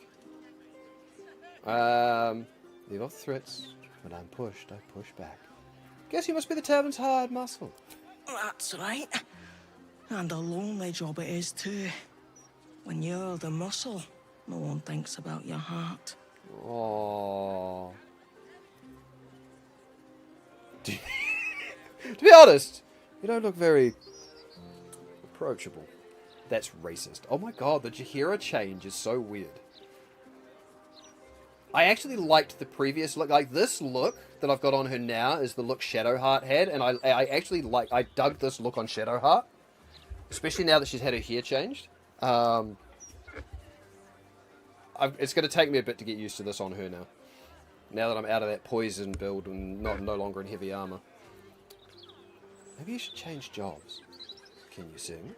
Leave off the threats. When I'm pushed, I push back. Guess you must be the tavern's hired muscle. That's right. And a lonely job it is too. When you're the muscle, no one thinks about your heart. Oh. To be honest, you don't look very approachable. That's racist. Oh my god, the Jaheira change is so weird. I actually liked the previous look. Like, this look that I've got on her now is the look Shadowheart had, and I actually I dug this look on Shadowheart. Especially now that she's had her hair changed. It's going to take me a bit to get used to this on her now. Now that I'm out of that poison build and no longer in heavy armor. Maybe you should change jobs. Can you sing?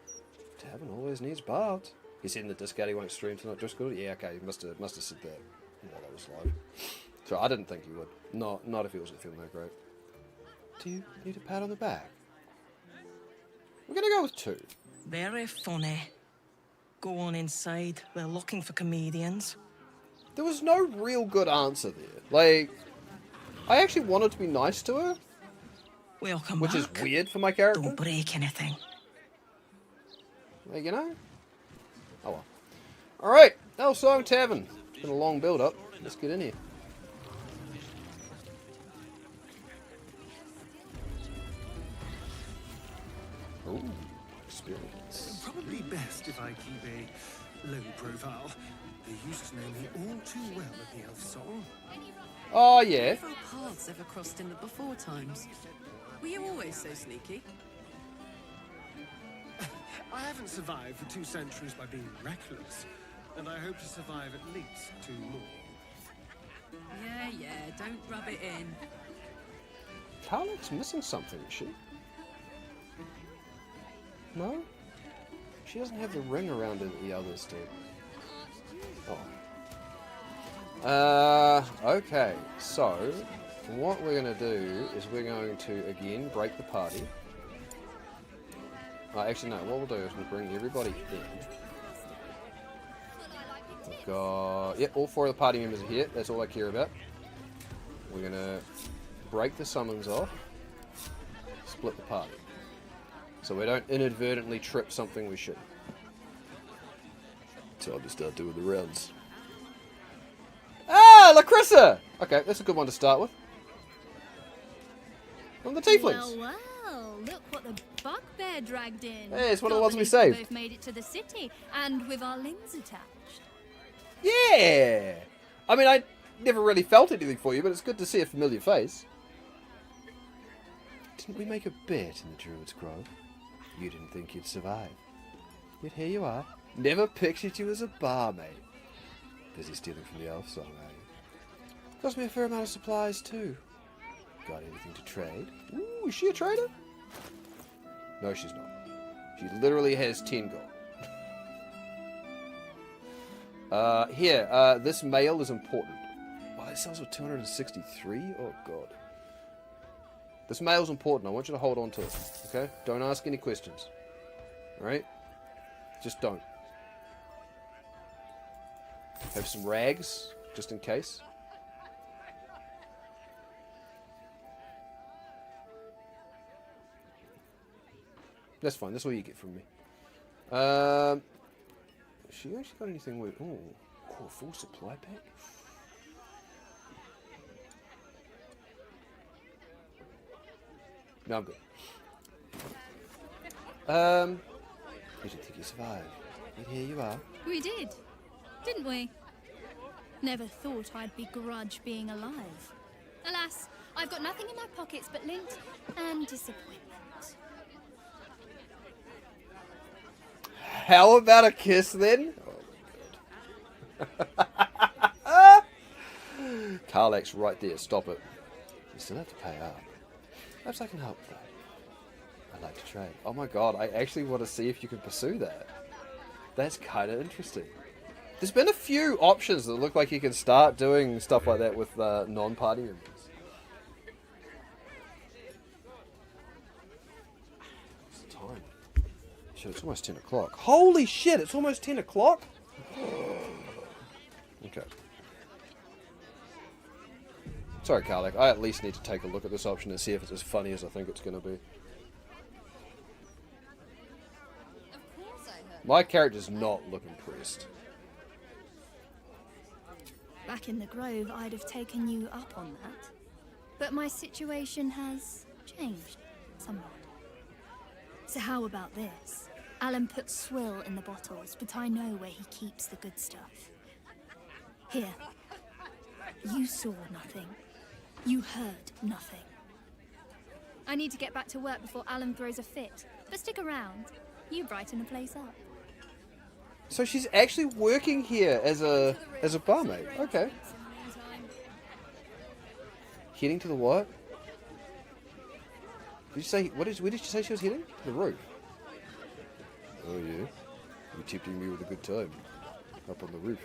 Tavern always needs bards. He said in the Discord he won't stream tonight. Just good. Yeah, okay. He must have said that while I was live. So I didn't think he would. Not if he wasn't feeling that great. Do you need a pat on the back? We're going to go with 2. Very funny. Go on inside. They're looking for comedians. There was no real good answer there. Like, I actually wanted to be nice to her. Welcome Which back. is weird for my character. Don't break anything. Like, you know? Oh well. Alright, Elfsong Tavern. It's been a long build up. Let's get in here. Ooh, experience. Probably best if I keep a low profile. The users know me all too well at the Elfsong. Oh, yeah. Have our paths ever crossed in the before times? Were you always so sneaky? I haven't survived for 2 centuries by being reckless, and I hope to survive at least 2 more. Yeah, don't rub it in. Karlach's missing something, is she? No? She doesn't have the ring around her that the others do. Oh. Okay, so what we're going to do is we're going to, again, break the party. Actually, no, what we'll do is we'll bring everybody in. We've got... Yep, all 4 of the party members are here. That's all I care about. We're going to break the summons off. Split the party. So we don't inadvertently trip something we should. Time to start doing the rounds. Ah, Lacrissa! Okay, that's a good one to start with. From the Tieflings. Well, look what the bugbear dragged in. Hey, it's one of the Can't ones we believe saved. Both made it to the city, and with our limbs attached. Yeah! I mean, I never really felt anything for you, but it's good to see a familiar face. Didn't we make a bet in the Druid's Grove? You didn't think you'd survive. Yet here you are. Never pictured you as a barmaid. Busy stealing from the Elfsong, are you? Cost me a fair amount of supplies, too. Got anything to trade? Ooh, is she a trader? No, she's not. She literally has 10 gold. Here, this mail is important. Wow, it sells for 263? Oh, God. This mail's important. I want you to hold on to it, okay? Don't ask any questions. Alright? Just don't. Have some rags, just in case. That's fine. That's all you get from me. Has she actually got anything with... Oh, a full supply pack? No, I'm good. You didn't think you survived. But here you are. We did, didn't we? Never thought I'd begrudge being alive. Alas, I've got nothing in my pockets but lint and disappointment. How about a kiss then? Oh my god. Carlax right there, stop it. You still have to pay up. Perhaps I can help though. I'd like to trade. Oh my god, I actually want to see if you can pursue that. That's kind of interesting. There's been a few options that look like you can start doing stuff like that with non-party members. What's the time? Shit, it's almost 10 o'clock. Holy shit, it's almost 10 o'clock? Okay. Sorry, Karlak. I at least need to take a look at this option and see if it's as funny as I think it's going to be. My character's not look impressed. Back in the Grove, I'd have taken you up on that. But my situation has changed somewhat. So how about this? Alan puts swill in the bottles, but I know where he keeps the good stuff. Here. You saw nothing. You heard nothing. I need to get back to work before Alan throws a fit. But stick around. You brighten the place up. So she's actually working here as a barmaid. Okay. Heading to the what? Did you say where did you say she was heading? To the roof. Oh yeah. You tipping me with a good time. Up on the roof.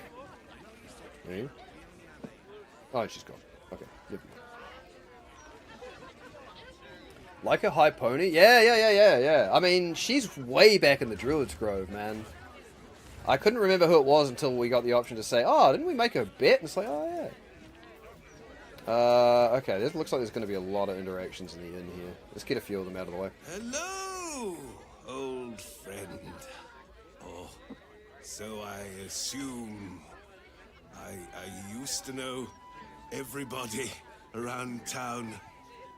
Eh? Oh, she's gone. Okay. Yep. Like a high pony? Yeah. I mean, she's way back in the Druid's Grove, man. I couldn't remember who it was until we got the option to say, oh, didn't we make a bet? And it's like, oh, yeah. Okay, this looks like there's going to be a lot of interactions in the inn here. Let's get a few of them out of the way. Hello, old friend. Oh, so I assume. I used to know everybody around town,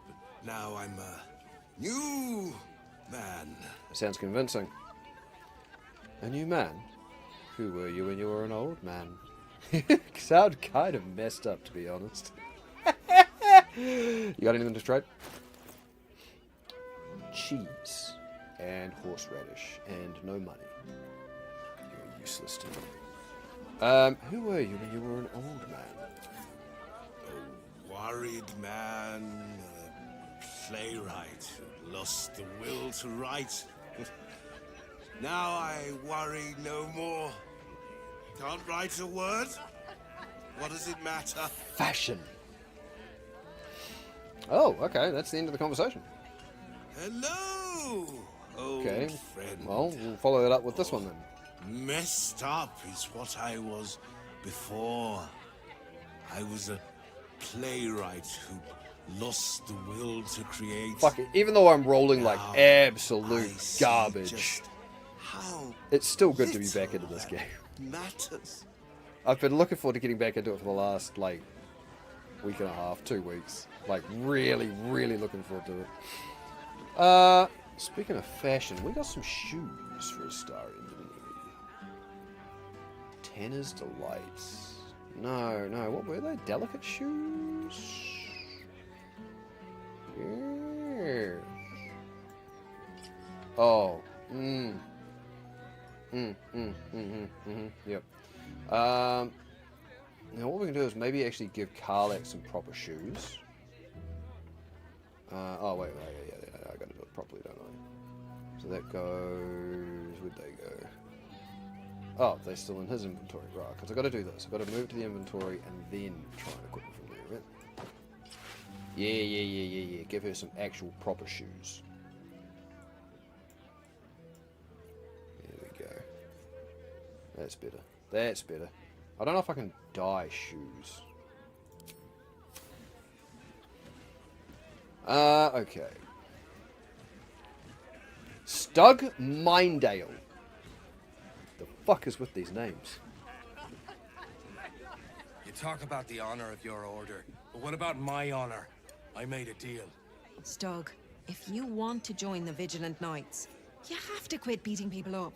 but now I'm a new man. Sounds convincing. A new man? Who were you when you were an old man? Sound kind of messed up, to be honest. You got anything to trade? Cheese and horseradish and no money. You're useless to me. Who were you when you were an old man? A worried man, a playwright who lost the will to write. Now I worry no more. Can't write a word? What does it matter? Fashion. Oh, okay, that's the end of the conversation. Hello, old friend. Well, we'll follow that up with this one then. Messed up is what I was before. I was a playwright who lost the will to create. Fuck it, even though I'm rolling like absolute garbage, it's still good to be back into this game. Matters. I've been looking forward to getting back into it for the last, like, week and a half, 2 weeks. Like, really, really looking forward to it. Speaking of fashion, we got some shoes for a star in, didn't we? Tanner's Delights. No, what were they? Delicate shoes? Yeah. Oh, yep. Now what we can do is maybe actually give Karlak some proper shoes. Oh wait, yeah, I gotta do it properly, don't I? So that goes, where'd they go? Oh, they're still in his inventory, right, because I gotta do this. I gotta move to the inventory and then try and equip it from there, right? Yeah, give her some actual proper shoes. There we go. That's better. That's better. I don't know if I can dye shoes. Okay. Stug Mindale. The fuck is with these names? You talk about the honor of your order, but what about my honor? I made a deal. Stug, If you want to join the Vigilant Knights, you have to quit beating people up.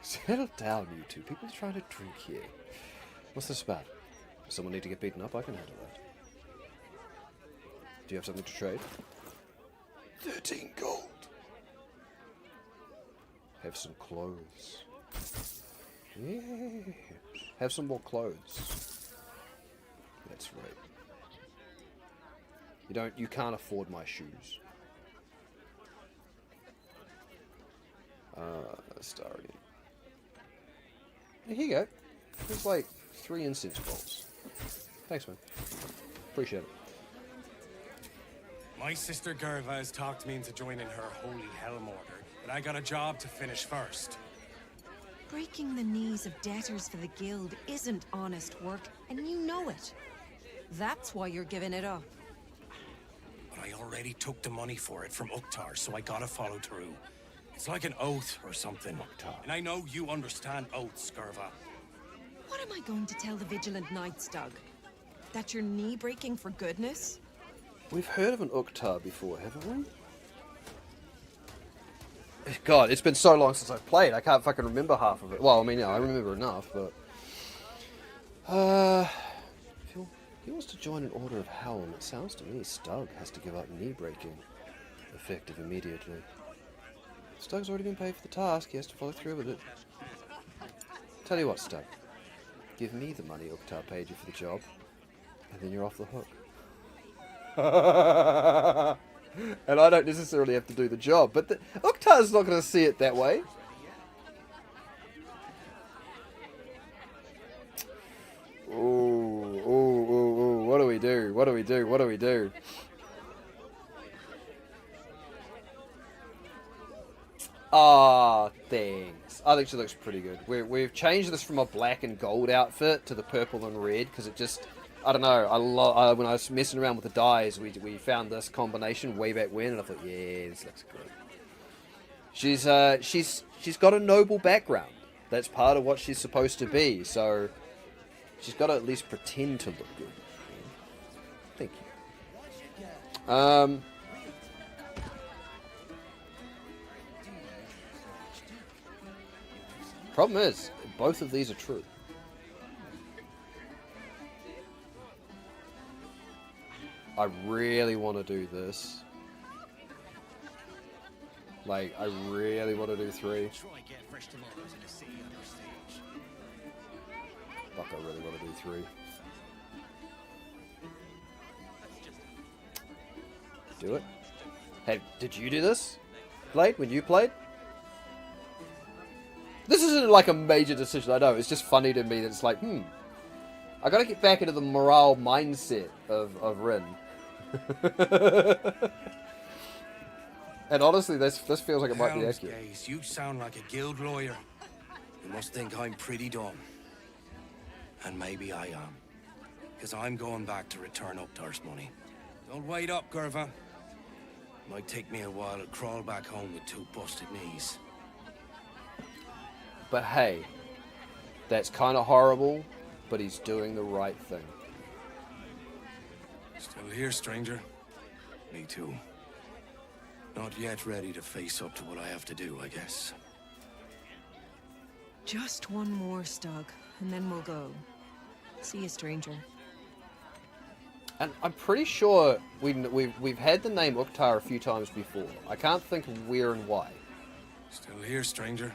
Settle down, you two. People are trying to drink here. What's this about? Does someone need to get beaten up? I can handle that. Do you have something to trade? 13 gold. Have some clothes. Yeah. Have some more clothes. That's right. You can't afford my shoes. Starry. Here you go. There's like 3 incense bowls. Thanks, man. Appreciate it. My sister Gerva has talked me into joining her Holy Helm Order, but I got a job to finish first. Breaking the knees of debtors for the guild isn't honest work, and you know it. That's why you're giving it up. But I already took the money for it from Uktar, so I gotta follow through. It's like an oath or something. And I know you understand oaths, Gerva. What am I going to tell the Vigilant Knights, Doug? That you're knee-breaking for goodness? We've heard of an Uktar before, haven't we? God, it's been so long since I've played, I can't fucking remember half of it. Well, I mean, yeah, I remember enough, but... if he wants to join an Order of Helm, it sounds to me Stug has to give up knee-breaking. Effective immediately. Stug's already been paid for the task, he has to follow through with it. Tell you what, Stug. Give me the money Uktar paid you for the job, and then you're off the hook. And I don't necessarily have to do the job, but Uktar's not going to see it that way. Ooh, what do we do? What do we do? What do we do? Ah, thanks. I think she looks pretty good. We've changed this from a black and gold outfit to the purple and red, because it just... I don't know, when I was messing around with the dyes, we found this combination way back when, and I thought, yeah, this looks good. She's got a noble background. That's part of what she's supposed to be, so she's got to at least pretend to look good. Thank you. Problem is, both of these are true. I really want to do this. Like, I really want to do 3. Fuck, I really want to do 3. Do it. Hey, did you do this? Played? When you played? This isn't like a major decision, I know. It's just funny to me that it's like, I gotta get back into the morale mindset of Rin. And honestly, this feels like it might be accurate. Gaze, you sound like a guild lawyer. You must think I'm pretty dumb. And maybe I am. Because I'm going back to return Uktar's money. Don't wait up, Gerva. Might take me a while to crawl back home with 2 busted knees. But hey, that's kind of horrible, but he's doing the right thing. Still here, stranger? Me too. Not yet ready to face up to what I have to do, I guess. Just one more, Stug, and then we'll go. See you, stranger. And I'm pretty sure we've had the name Uktar a few times before. I can't think of where and why. Still here, stranger?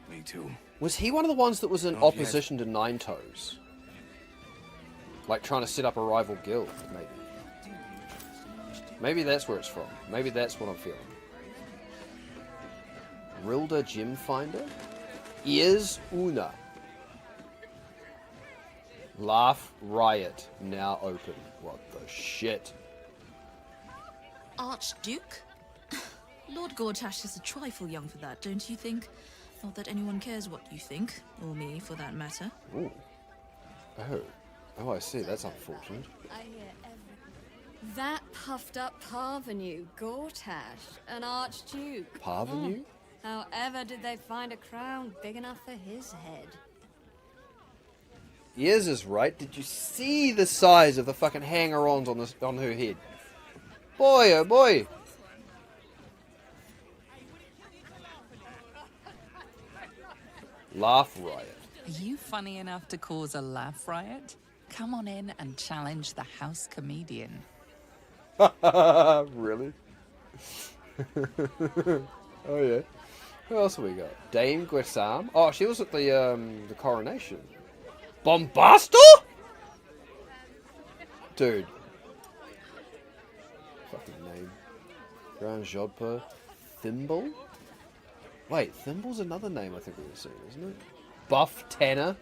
Me too. Was he one of the ones that was in opposition to Nine Toes? Like trying to set up a rival guild, maybe. Maybe that's where it's from. Maybe that's what I'm feeling. Rilda Gem Finder? Ears Una. Laugh Riot now open. What the shit? Archduke? Lord Gortash is a trifle young for that, don't you think? Not that anyone cares what you think, or me, for that matter. Ooh. Oh, I see. That's unfortunate. I hear everything. That puffed up parvenu, Gortash, an archduke. Parvenu? However did they find a crown big enough for his head? Yes is right. Did you see the size of the fucking hanger-ons on her head? Boy, oh boy. Laugh riot. Are you funny enough to cause a laugh riot? Come on in and challenge the house comedian. Really? Oh yeah. Who else have we got? Dame Guessam. Oh, she was at the coronation. Bombasto? Dude. Fucking name. Grand Jodhpur. Thimble? Wait, Thimble's another name I think we've seen, isn't it? Buff Tanner.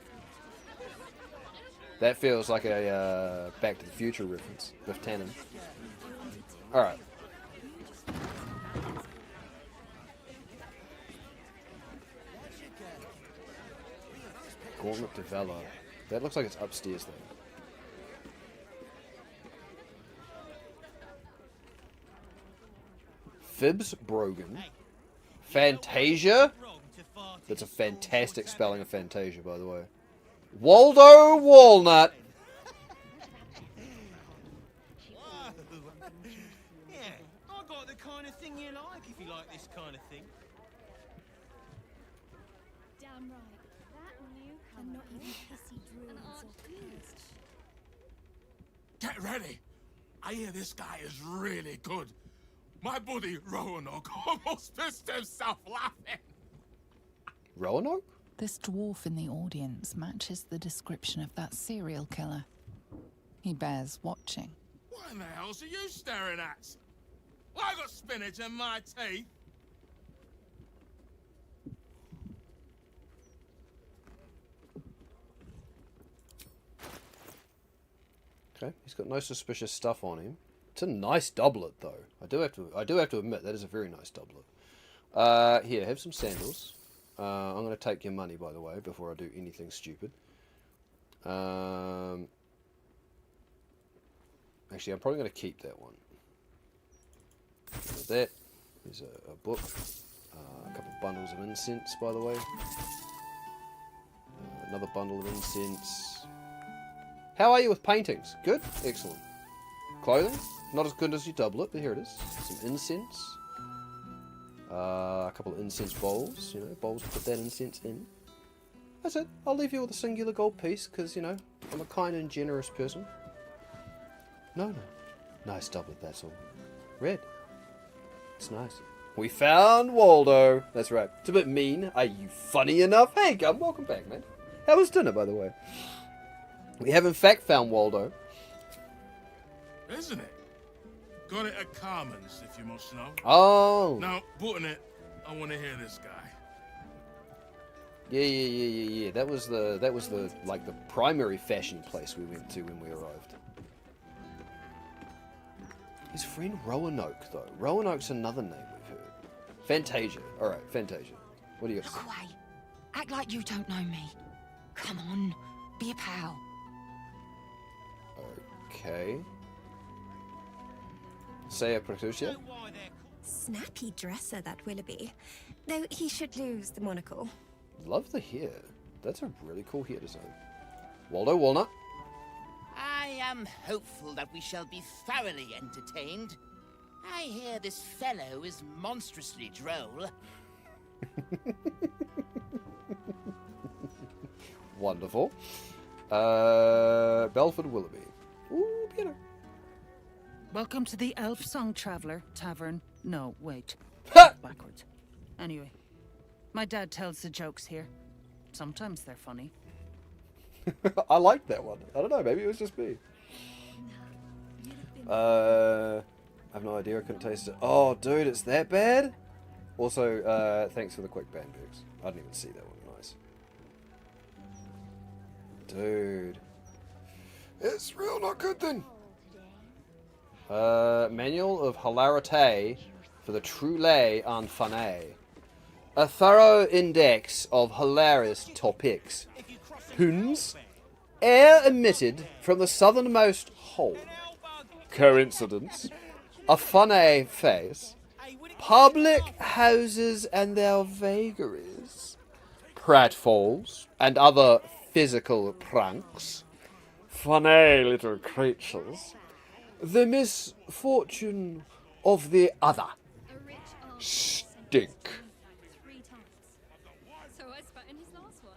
That feels like a Back to the Future reference. Buff Tanner. Alright. Gauntlet Developer. That looks like it's upstairs though. Fibs Brogan. Fantasia? That's a fantastic spelling of Fantasia, by the way. Waldo Walnut. Yeah, I got the kind of thing you like if you like this kind of thing. Damn right. That newcomer. And not even pissy druids or ghosts. Get ready! I hear this guy is really good. My buddy Roanoke almost pissed himself laughing. Roanoke? This dwarf in the audience matches the description of that serial killer. He bears watching. What in the hell's are you staring at? Well, I got spinach in my teeth. Okay, he's got no suspicious stuff on him. It's a nice doublet, though. I do have to admit that is a very nice doublet. Here, have some sandals. I'm going to take your money, by the way, before I do anything stupid. Actually, I'm probably going to keep that one. That. There's a book. A couple of bundles of incense, by the way. Another bundle of incense. How are you with paintings? Good? Excellent. Clothing? Not as good as your doublet, but here it is. Some incense. A couple of incense bowls, you know, bowls to put that incense in. That's it. I'll leave you with a singular gold piece, because, you know, I'm a kind and generous person. No. Nice doublet, that's all. Red. It's nice. We found Waldo. That's right. It's a bit mean. Are you funny enough? Hey, Gum, welcome back, man. How was dinner, by the way? We have, in fact, found Waldo. Isn't it? Got it at Carmen's, if you must know. Oh. Now, button it. I want to hear this guy. Yeah. That was the like the primary fashion place we went to when we arrived. His friend Roanoke, though. Roanoke's another name we've heard. Fantasia. All right, Fantasia. What do you got? Look away. Act like you don't know me. Come on, be a pal. Okay. Say a Patricia. Snappy dresser, that Willoughby. Though he should lose the monocle. Love the hair. That's a really cool hair design. Waldo Walnut. I am hopeful that we shall be thoroughly entertained. I hear this fellow is monstrously droll. Wonderful. Belford Willoughby. Ooh, piano. Welcome to the Elf Song Traveller Tavern. No, wait. Backwards. Anyway, my dad tells the jokes here. Sometimes they're funny. I like that one. I don't know, maybe it was just me. I have no idea, I couldn't taste it. Oh, dude, it's that bad? Also, thanks for the quick ban perks. I didn't even see that one. Nice. Dude. It's real not good then. Manual of Hilarité for the Troulet en Fanay. A thorough index of hilarious topics. Hoons. Air emitted from the southernmost hole. Coincidence. A funny face. Public houses and their vagaries. Pratfalls and other physical pranks. Funny little creatures. The misfortune of the other. Stink. So I spat in his last one.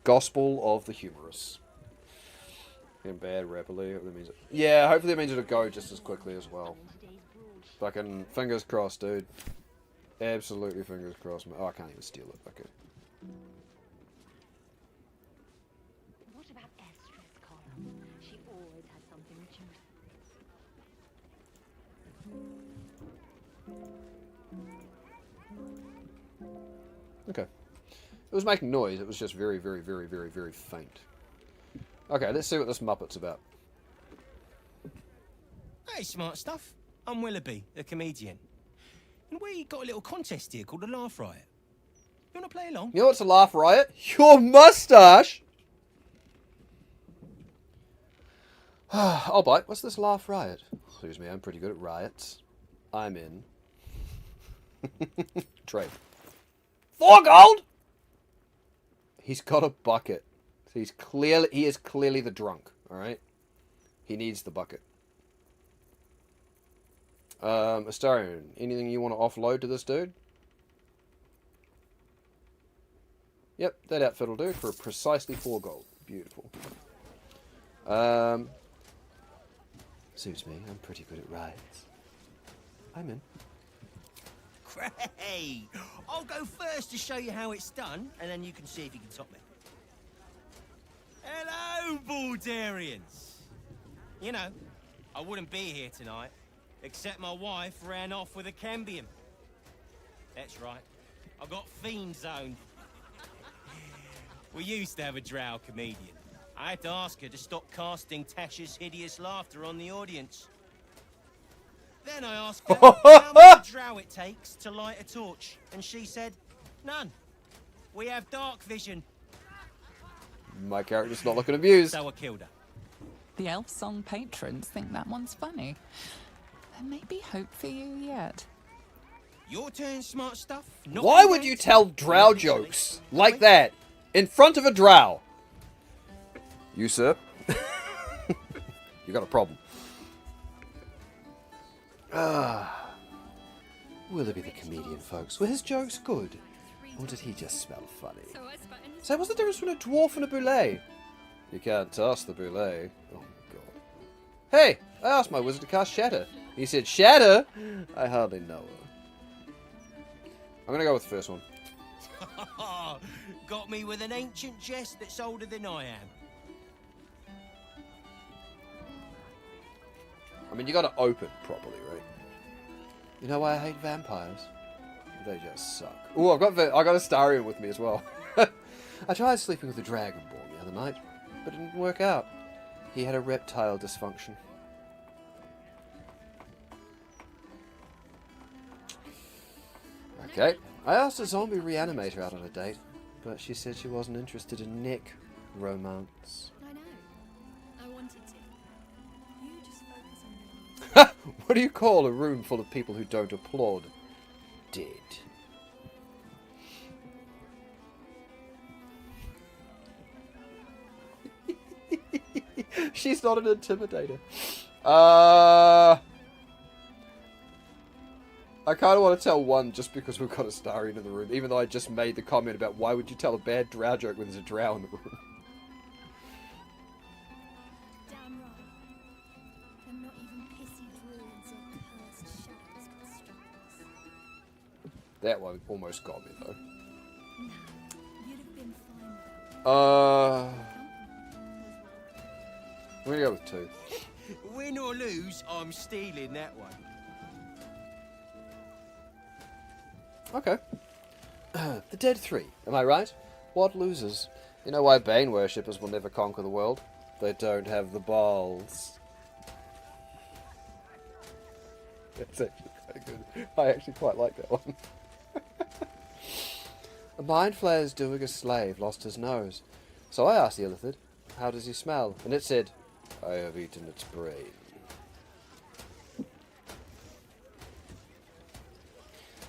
Gospel of the humorous. In bad rapidly. That means yeah, hopefully that means it'll go just as quickly as well. Fucking fingers crossed, dude. Absolutely fingers crossed. Oh, I can't even steal it. Okay. What about Estra's column? She always has something juicy. Okay. It was making noise. It was just very, very, very, very, very faint. Okay, let's see what this Muppet's about. Hey, smart stuff. I'm Willoughby, the comedian. And we got a little contest here called a Laugh Riot. You want to play along? You know what's a laugh riot? Your mustache! I'll bite. What's this laugh riot? Excuse me, I'm pretty good at riots. I'm in. Trade. 4 gold! He's got a bucket. He is clearly the drunk, alright? He needs the bucket. Astarion, anything you want to offload to this dude? Yep, that outfit will do for precisely 4 gold. Beautiful. Suits me. I'm pretty good at riots. I'm in. Great! I'll go first to show you how it's done, and then you can see if you can top me. Hello, Baldarians! You know, I wouldn't be here tonight, except my wife ran off with a cambion. That's right, I got fiend zoned. We used to have a drow comedian. I had to ask her to stop casting Tasha's hideous laughter on the audience. Then I asked her how much drow it takes to light a torch, and she said, none. We have dark vision. My character's not looking abused. So I killed her. The Elf Song patrons think that one's funny. There may be hope for you yet. Your turn, smart stuff. Why would you tell drow jokes like that in front of a drow? You, sir? You got a problem. Willoughby the comedian, folks. Were his jokes good? Or did he just smell funny? So what's the difference between a dwarf and a boulet? You can't toss the boulet. Oh, God. Hey! I asked my wizard to cast Shatter. He said, Shatter? I hardly know her. I'm gonna go with the first one. Got me with an ancient jest that's older than I am. I mean, you gotta open properly, right? You know why I hate vampires? They just suck. Ooh, I got Astarion with me as well. I tried sleeping with a dragonborn the other night, but it didn't work out. He had a reptile dysfunction. Okay. I asked a zombie reanimator out on a date, but she said she wasn't interested in neck romance. I know. I wanted to. You just focus on the What do you call a room full of people who don't applaud? Dead. She's not an intimidator. I kind of want to tell one just because we've got Astarion in the room, even though I just made the comment about why would you tell a bad drow joke when there's a drow in the room. damn right. They're not even pissy druids or cursed shadows could stop us. That one almost got me though. Nah, you'd have been fine without I'm gonna go with 2. Win or lose, I'm stealing that one. Okay. The Dead 3, am I right? What losers? You know why Bane worshippers will never conquer the world? They don't have the balls. That's actually quite good. I actually quite like that one. A mind flayer's doing a slave lost his nose. So I asked the Illithid, how does he smell? And it said, I have eaten its brain.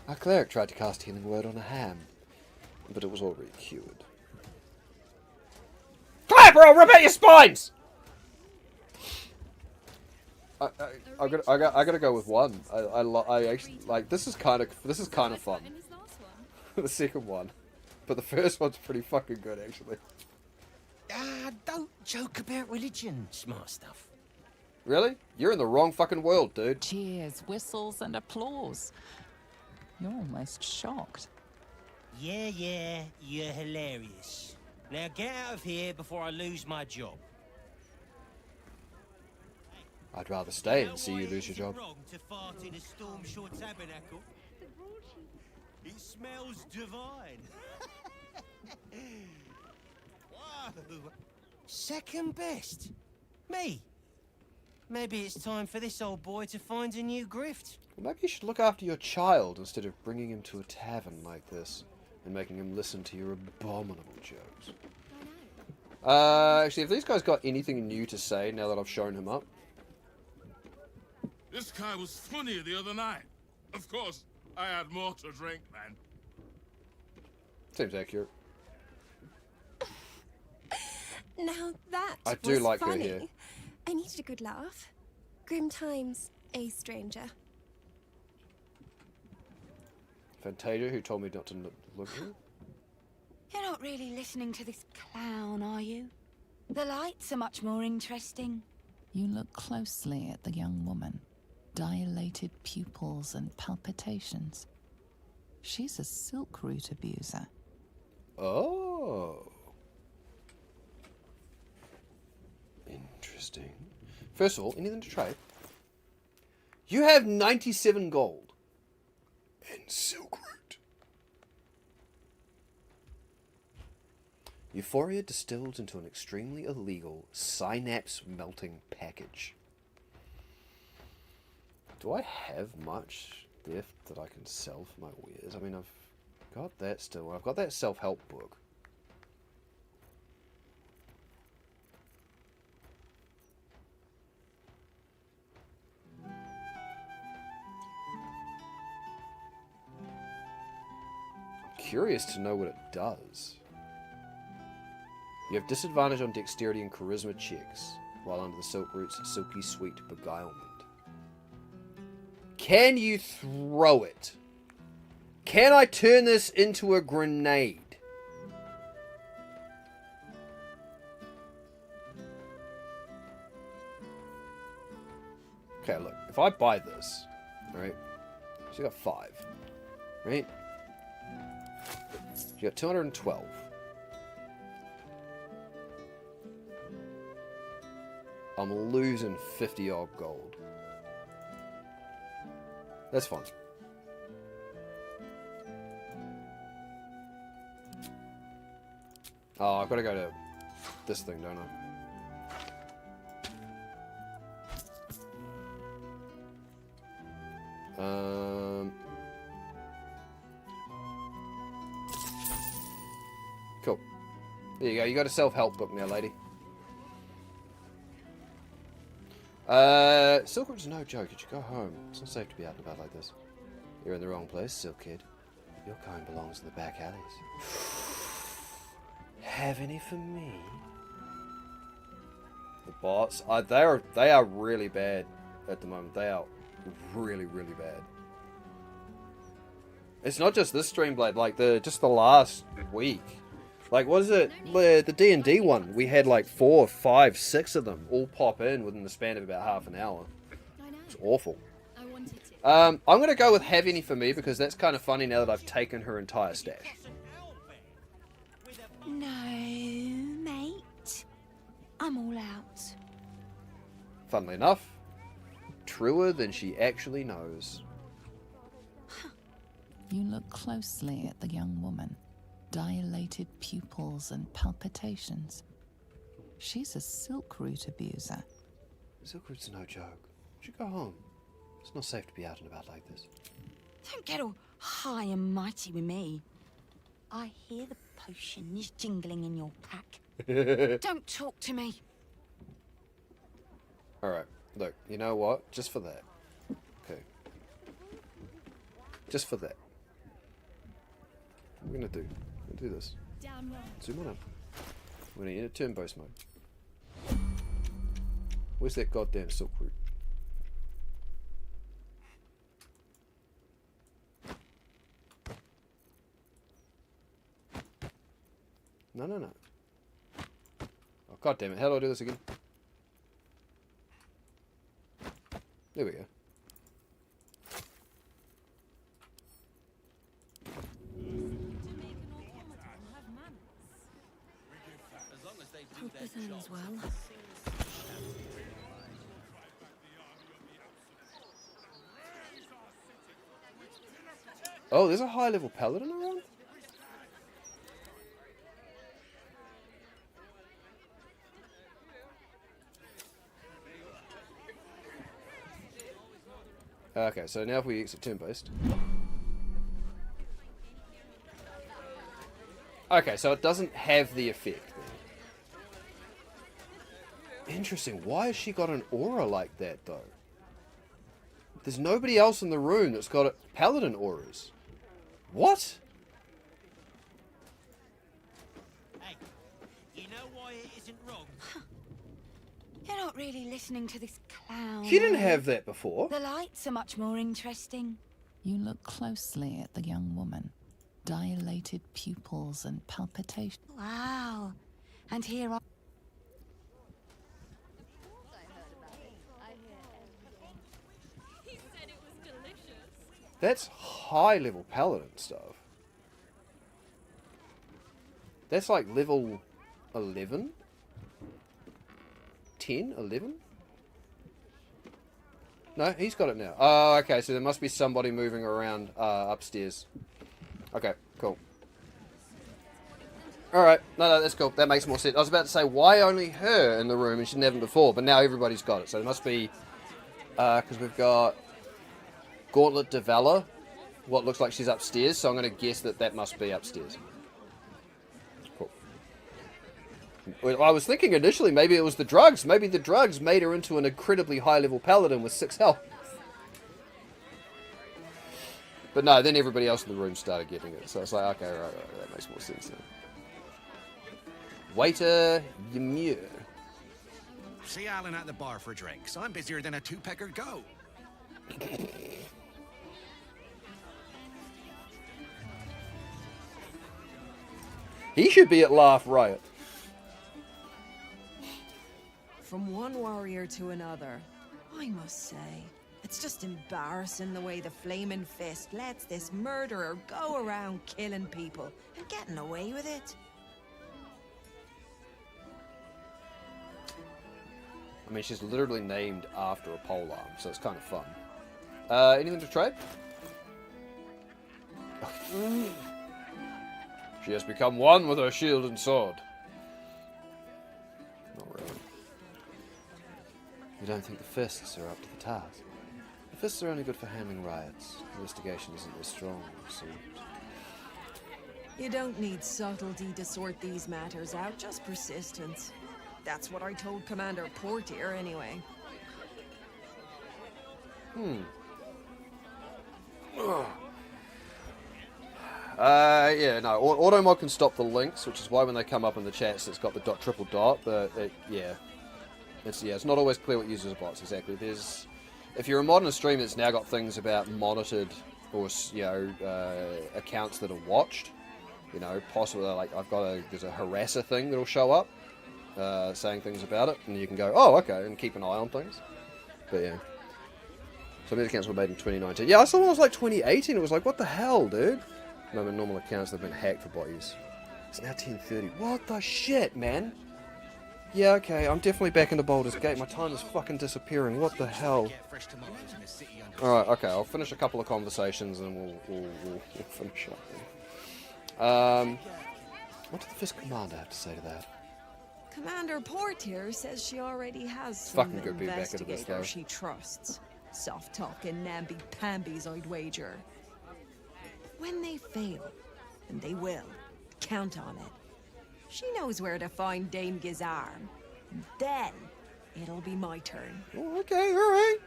Our cleric tried to cast Healing Word on a ham, but it was already cured. Come on, bro! Rip out your spines! I gotta go with one. I actually like this is kind of fun. The second one, but the first one's pretty fucking good actually. Don't joke about religion. Smart stuff. Really? You're in the wrong fucking world, dude. Cheers, whistles, and applause. You're almost shocked. Yeah, you're hilarious. Now get out of here before I lose my job. I'd rather stay and see you lose your job. Wrong to fart in a Stormshore tabernacle. It smells divine. Whoa! Second best? Me? Maybe it's time for this old boy to find a new grift. Well, maybe you should look after your child instead of bringing him to a tavern like this and making him listen to your abominable jokes. Actually, have these guys got anything new to say now that I've shown him up? This guy was funny the other night. Of course, I had more to drink then. Seems accurate. Now that I do was like her funny. here. I needed a good laugh. Grim times, a stranger. Fantasia, who told me not to look at her? You're not really listening to this clown, are you? The lights are much more interesting. You look closely at the young woman. Dilated pupils and palpitations. She's a silk root abuser. Oh. Interesting. First of all, anything to trade? You have 97 gold. And silk root. Euphoria distilled into an extremely illegal synapse melting package. Do I have much left that I can sell for my wares? I mean, I've got that still. I've got that self-help book. Curious to know what it does. You have disadvantage on dexterity and charisma checks while under the silk root's silky sweet beguilement. Can you throw it? Can I turn this into a grenade? Okay, look. If I buy this, right? So you got 5, right? You got 212. I'm losing 50 odd gold. That's fine. Oh, I've got to go to this thing, don't I? Cool. There you go. You got a self-help book now, lady. Silk Root's no joke. You should go home. It's not safe to be out and about like this. You're in the wrong place, Silk Kid. Your kind belongs in the back alleys. Have any for me? The bots, they are really bad at the moment. They are really, really bad. It's not just this Streamblade. Like just the last week. Like, what is it? The D&D one. We had like 4, 5, 6 of them all pop in within the span of about half an hour. It's awful. I'm going to go with have any for me because that's kind of funny now that I've taken her entire stash. No, mate. I'm all out. Funnily enough, truer than she actually knows. You look closely at the young woman. Dilated pupils and palpitations. She's a silk root abuser. Silk root's no joke. You should go home. It's not safe to be out and about like this. Don't get all high and mighty with me. I hear the potions jingling in your pack. Don't talk to me. Alright, look, you know what? Just for that. Okay. Just for that. What we're gonna do? We're gonna do this. Zoom on up. We're gonna enter turn boast mode. Where's that goddamn silk root? No, no, no. Oh, God damn it. How do I do this again? There we go. Hope this ends well. Oh, there's a high-level paladin around? Okay, so now if we exit turn-based. Okay, so it doesn't have the effect then. Interesting. Why has she got an aura like that, though? There's nobody else in the room that's got paladin auras. What? Hey, you know why it isn't wrong? You're not really listening to this clown. She didn't are you? have that before. The lights are much more interesting. You look closely at the young woman. Dilated pupils and palpitation. Wow. And here I... That's high-level paladin stuff. That's like level 11? 10? 11? No, he's got it now. Oh, okay, so there must be somebody moving around upstairs. Okay, cool. Alright, no, that's cool. That makes more sense. I was about to say, why only her in the room and she didn't have it before? But now everybody's got it. So there must be... Because we've got... Gauntlet de Valor. What looks like she's upstairs, so I'm going to guess that that must be upstairs. Cool. Well, I was thinking initially maybe it was the drugs. Maybe the drugs made her into an incredibly high-level paladin with 6 health. But no, then everybody else in the room started getting it. So it's like, okay, right, that makes more sense then. Waiter Ymir. See Alan at the bar for drinks. I'm busier than a two-pecker go. He should be at Laugh Riot. From one warrior to another, I must say, it's just embarrassing the way the Flaming Fist lets this murderer go around killing people and getting away with it. I mean, she's literally named after a polearm, so it's kind of fun. Anything to trade? She has become one with her shield and sword. Not really. You don't think the fists are up to the task? The fists are only good for handling riots. Investigation isn't as strong, so... You don't need subtlety to sort these matters out, just persistence. That's what I told Commander Portier, anyway. Yeah, no, automod can stop the links, which is why when they come up in the chats it's got the triple dot, but it's not always clear what uses bots exactly. There's, if you're a modern streamer, it's now got things about monitored or, accounts that are watched. You know, possibly like there's a harasser thing that'll show up, saying things about it, and you can go, oh, okay, and keep an eye on things. But yeah. Some of these accounts were made in 2019. Yeah, I saw one was like 2018. It was like, what the hell, dude? No, normal accounts that have been hacked for bot use. It's now 10:30. What the shit, man? Yeah, okay, I'm definitely back into Baldur's Gate. My time is fucking disappearing. What the hell? Alright, okay, I'll finish a couple of conversations and we'll finish up then. What did the Fist Commander have to say to that? Commander Portier says she already has some Fucking good being back into this, though. investigator she trusts. Soft-talking namby-pambies, I'd wager. When they fail, and they will, count on it. She knows where to find Dame Gizarm. Then, it'll be my turn. Oh, okay, alright.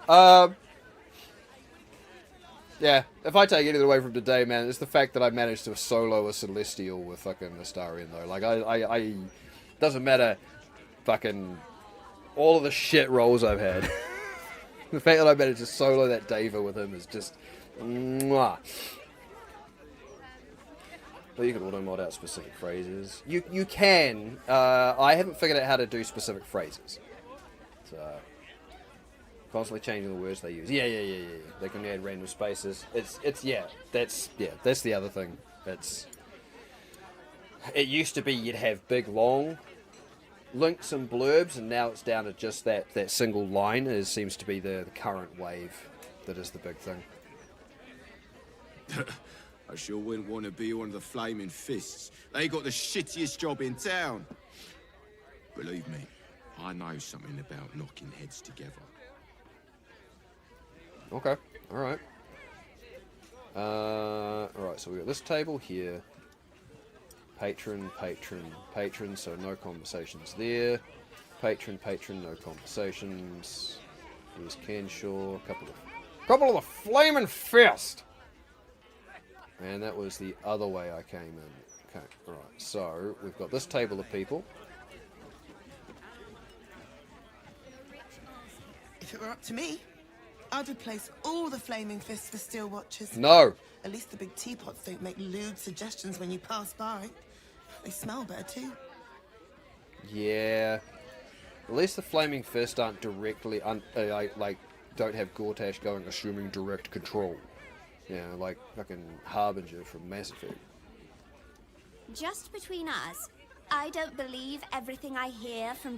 Alright. Yeah, if I take anything away from today, man, it's the fact that I managed to solo a Celestial with fucking Astarion, though. Like, I doesn't matter fucking all of the shit rolls I've had. The fact that I managed to solo that Deva with him is just Mwah. Well, you can auto mod out specific phrases. You can. I haven't figured out how to do specific phrases. So constantly changing the words they use. Yeah. They can add random spaces. It's yeah. That's the other thing. It used to be you'd have big long links and blurbs, and now it's down to just that single line. It seems to be the current wave that is the big thing. I sure wouldn't want to be one of the Flaming Fists. They got the shittiest job in town. Believe me, I know something about knocking heads together. Okay, alright. Alright, so we got this table here. Patron, so no conversations there. Patron, no conversations. Here's Canshaw, couple of the Flaming Fist! And that was the other way I came in. Okay, alright, so we've got this table of people. If it were up to me, I'd replace all the Flaming Fists for Steel Watchers. No! At least the big teapots don't make lewd suggestions when you pass by. They smell better too. Yeah. At least the Flaming Fist aren't directly, don't have Gortash going assuming direct control. Yeah, like fucking Harbinger from Mass Effect. Just between us, I don't believe everything I hear from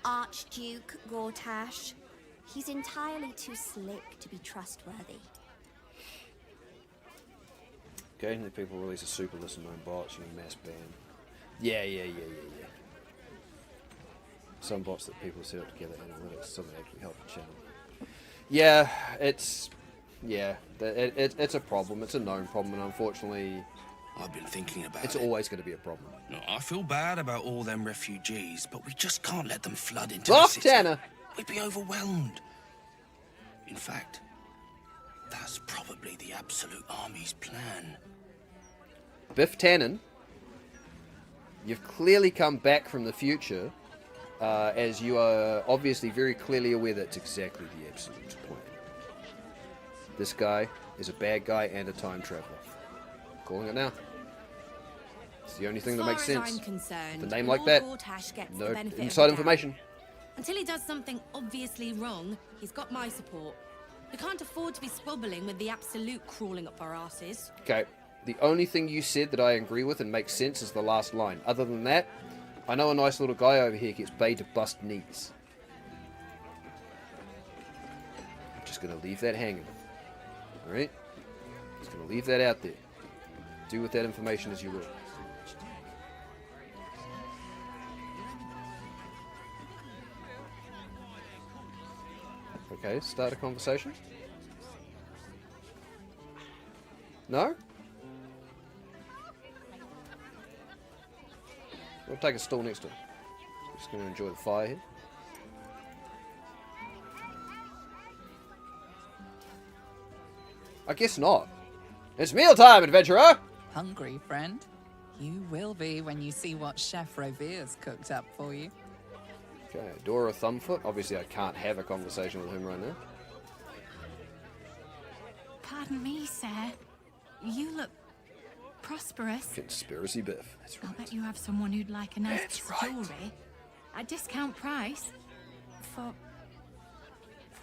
Archduke Gortash. He's entirely too slick to be trustworthy. Occasionally people release a super list of known bots and mass ban. Yeah. Some bots that people set up together, analytics, some that actually help the channel. Yeah, it's a problem. It's a known problem, and unfortunately, I've been thinking about it's always going to be a problem. No, I feel bad about all them refugees, but we just can't let them flood into the city. Tanner! We'd be overwhelmed. In fact, that's probably the Absolute Army's plan. Biff Tannen, you've clearly come back from the future, as you are obviously very clearly aware that's exactly the Absolute's plan. This guy is a bad guy and a time traveler. Calling it now. It's the only thing that makes sense. I'm concerned, The name like that. Gortash gets No the benefit inside of the information. doubt. Until he does something obviously wrong, he's got my support. We can't afford to be squabbling with the Absolute crawling up our asses. Okay. The only thing you said that I agree with and makes sense is the last line. Other than that, I know a nice little guy over here gets paid to bust knees. I'm just going to leave that hanging. Alright? Just going to leave that out there. Do with that information as you will. Okay, start a conversation. No? We'll take a stool next to him. Just going to enjoy the fire here. I guess not. It's mealtime, adventurer! Hungry, friend? You will be when you see what Chef Rovere's cooked up for you. Okay, Dora Thumbfoot. Obviously, I can't have a conversation with him right now. Pardon me, sir. You look prosperous. Conspiracy Biff. That's right. I'll bet you have someone who'd like a nice That's piece of right. jewellery at discount price for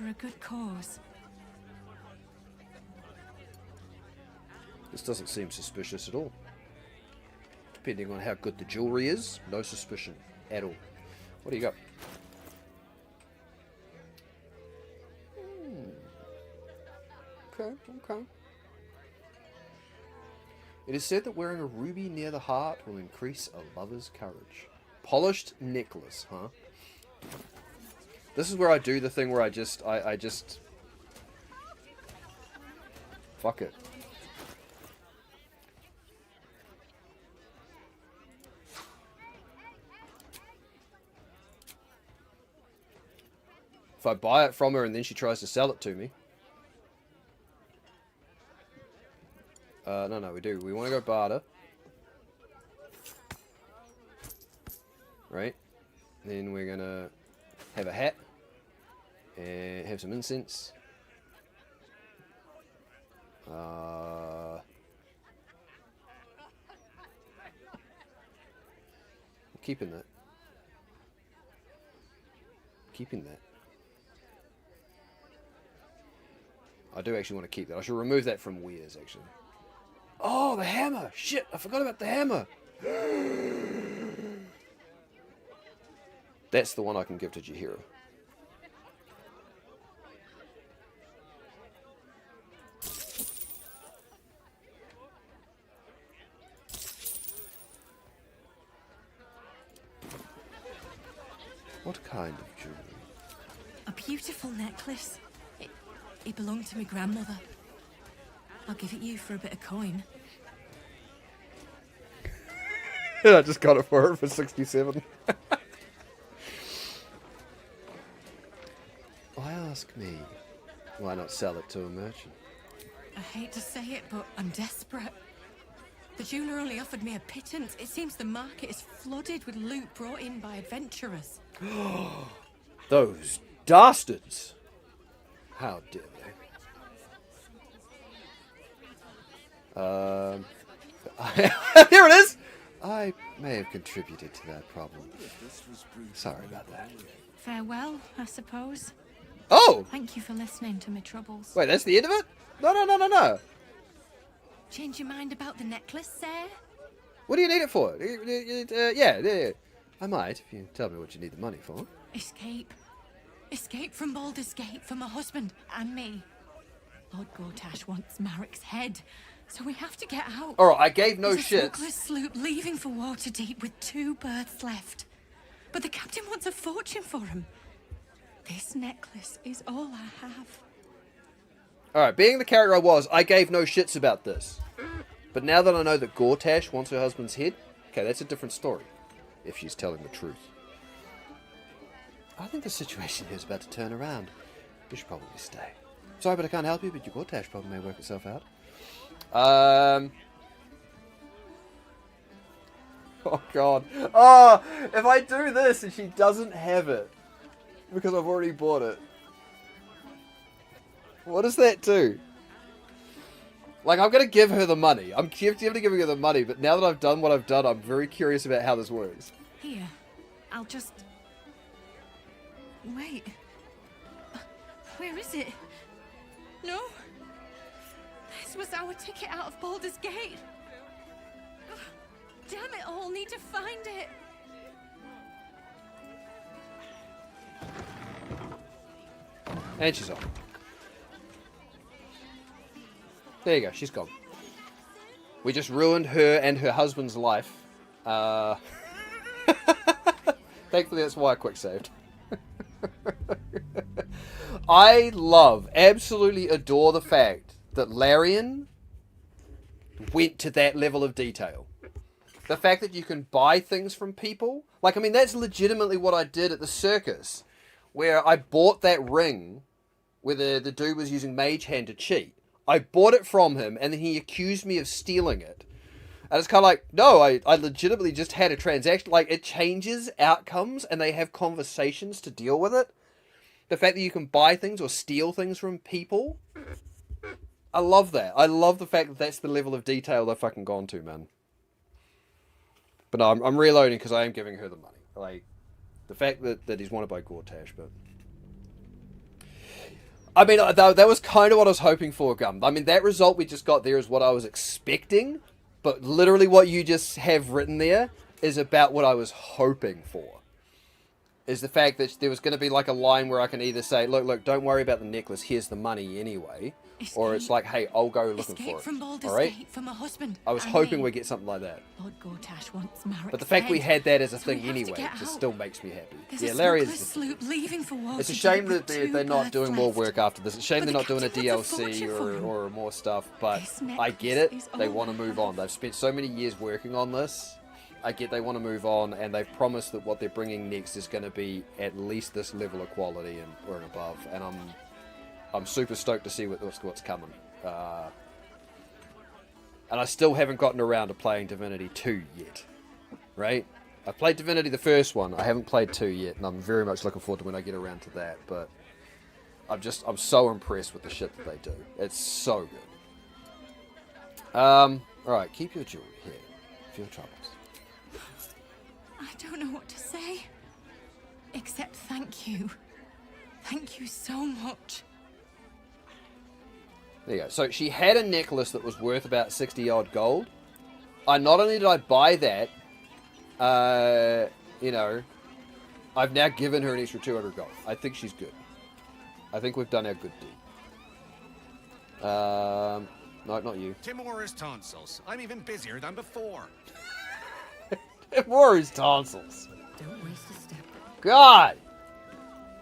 a good cause. This doesn't seem suspicious at all. Depending on how good the jewellery is, no suspicion at all. What do you got? Okay. It is said that wearing a ruby near the heart will increase a lover's courage. Polished necklace, huh? This is where I do the thing where I just fuck it. If I buy it from her and then she tries to sell it to me. No, we do. We want to go barter. Right? Then we're going to have a hat. And have some incense. Keeping that. Keeping that. I do actually want to keep that. I should remove that from Weir's, actually. Oh, the hammer! Shit, I forgot about the hammer! That's the one I can give to Jahira. What kind of jewelry? A beautiful necklace. It belonged to my grandmother. I'll give it you for a bit of coin. I just got it for her for 67. Why ask me? Why not sell it to a merchant? I hate to say it, but I'm desperate. The jeweler only offered me a pittance. It seems the market is flooded with loot brought in by adventurers. Those dastards! How dare they? Here it is! I may have contributed to that problem. Sorry about that. Farewell, I suppose. Oh! Thank you for listening to my troubles. Wait, that's the end of it? No. Change your mind about the necklace, sir? What do you need it for? Yeah. I might, if you tell me what you need the money for. Escape. Escape from Baldur's Gate for my husband and me. Lord Gortash wants Marek's head, so we have to get out. Alright, I gave no There's a shit. smuggler's sloop leaving for Waterdeep with 2 berths left. But the captain wants a fortune for him. This necklace is all I have. Alright, being the character I was, I gave no shits about this. But now that I know that Gortash wants her husband's head, okay, that's a different story. If she's telling the truth. I think the situation here is about to turn around. You should probably stay. Sorry, but I can't help you, but your Gortash problem may work itself out. Oh, God. Oh, if I do this and she doesn't have it, because I've already bought it, what does that do? Like, I'm going to give her the money. I'm definitely giving her the money, but now that I've done what I've done, I'm very curious about how this works. Here, I'll just... Wait. Where is it? No. This was our ticket out of Baldur's Gate. Damn it all, need to find it. And she's off. There you go, she's gone. We just ruined her and her husband's life. Thankfully, that's why I quick saved. I absolutely adore the fact that Larian went to that level of detail. The fact that you can buy things from people. Like, I mean, that's legitimately what I did at the circus. Where I bought that ring where the dude was using Mage Hand to cheat. I bought it from him, and then he accused me of stealing it. And it's kind of like, no, I legitimately just had a transaction. Like, it changes outcomes, and they have conversations to deal with it. The fact that you can buy things or steal things from people. I love that. I love the fact that that's the level of detail they've fucking gone to, man. But no, I'm reloading because I am giving her the money. Like, the fact that he's wanted by Gortash, but... I mean, that was kind of what I was hoping for, Gum. I mean, that result we just got there is what I was expecting, but literally what you just have written there is about what I was hoping for. Is the fact that there was going to be like a line where I can either say, look, don't worry about the necklace, here's the money anyway. Or it's like, hey, I'll go looking for it. From Baldur's All right? Gate for my husband. I was hoping we'd get something like that. Lord Gortash wants Marek's But the fact we had that as a so thing we have to anyway get just out. still makes me happy. There's Yeah, a Larry smuggler's is... sloop leaving for Waterdeep It's a shame with that 2 they're not doing berths more left. work after this. It's a shame But they're the not doing a captain wants a DLC fortune for him. or more stuff, but This I get it. necklace is They all want to move on. They've spent so many years working on this. I get they want to move on, and they've promised that what they're bringing next is going to be at least this level of quality or above, and I'm super stoked to see what's coming. And I still haven't gotten around to playing Divinity 2 yet, right? I've played Divinity the first one. I haven't played 2 yet, and I'm very much looking forward to when I get around to that. But I'm so impressed with the shit that they do. It's so good. Alright, keep your jewelry here for your troubles. I don't know what to say. Except thank you. Thank you so much. There you go. So she had a necklace that was worth about 60 odd gold. Not only did I buy that, you know, I've now given her an extra 200 gold. I think she's good. I think we've done our good deed. No, not you. Timor's tonsils. I'm even busier than before. Timor's tonsils. Don't waste a step. God!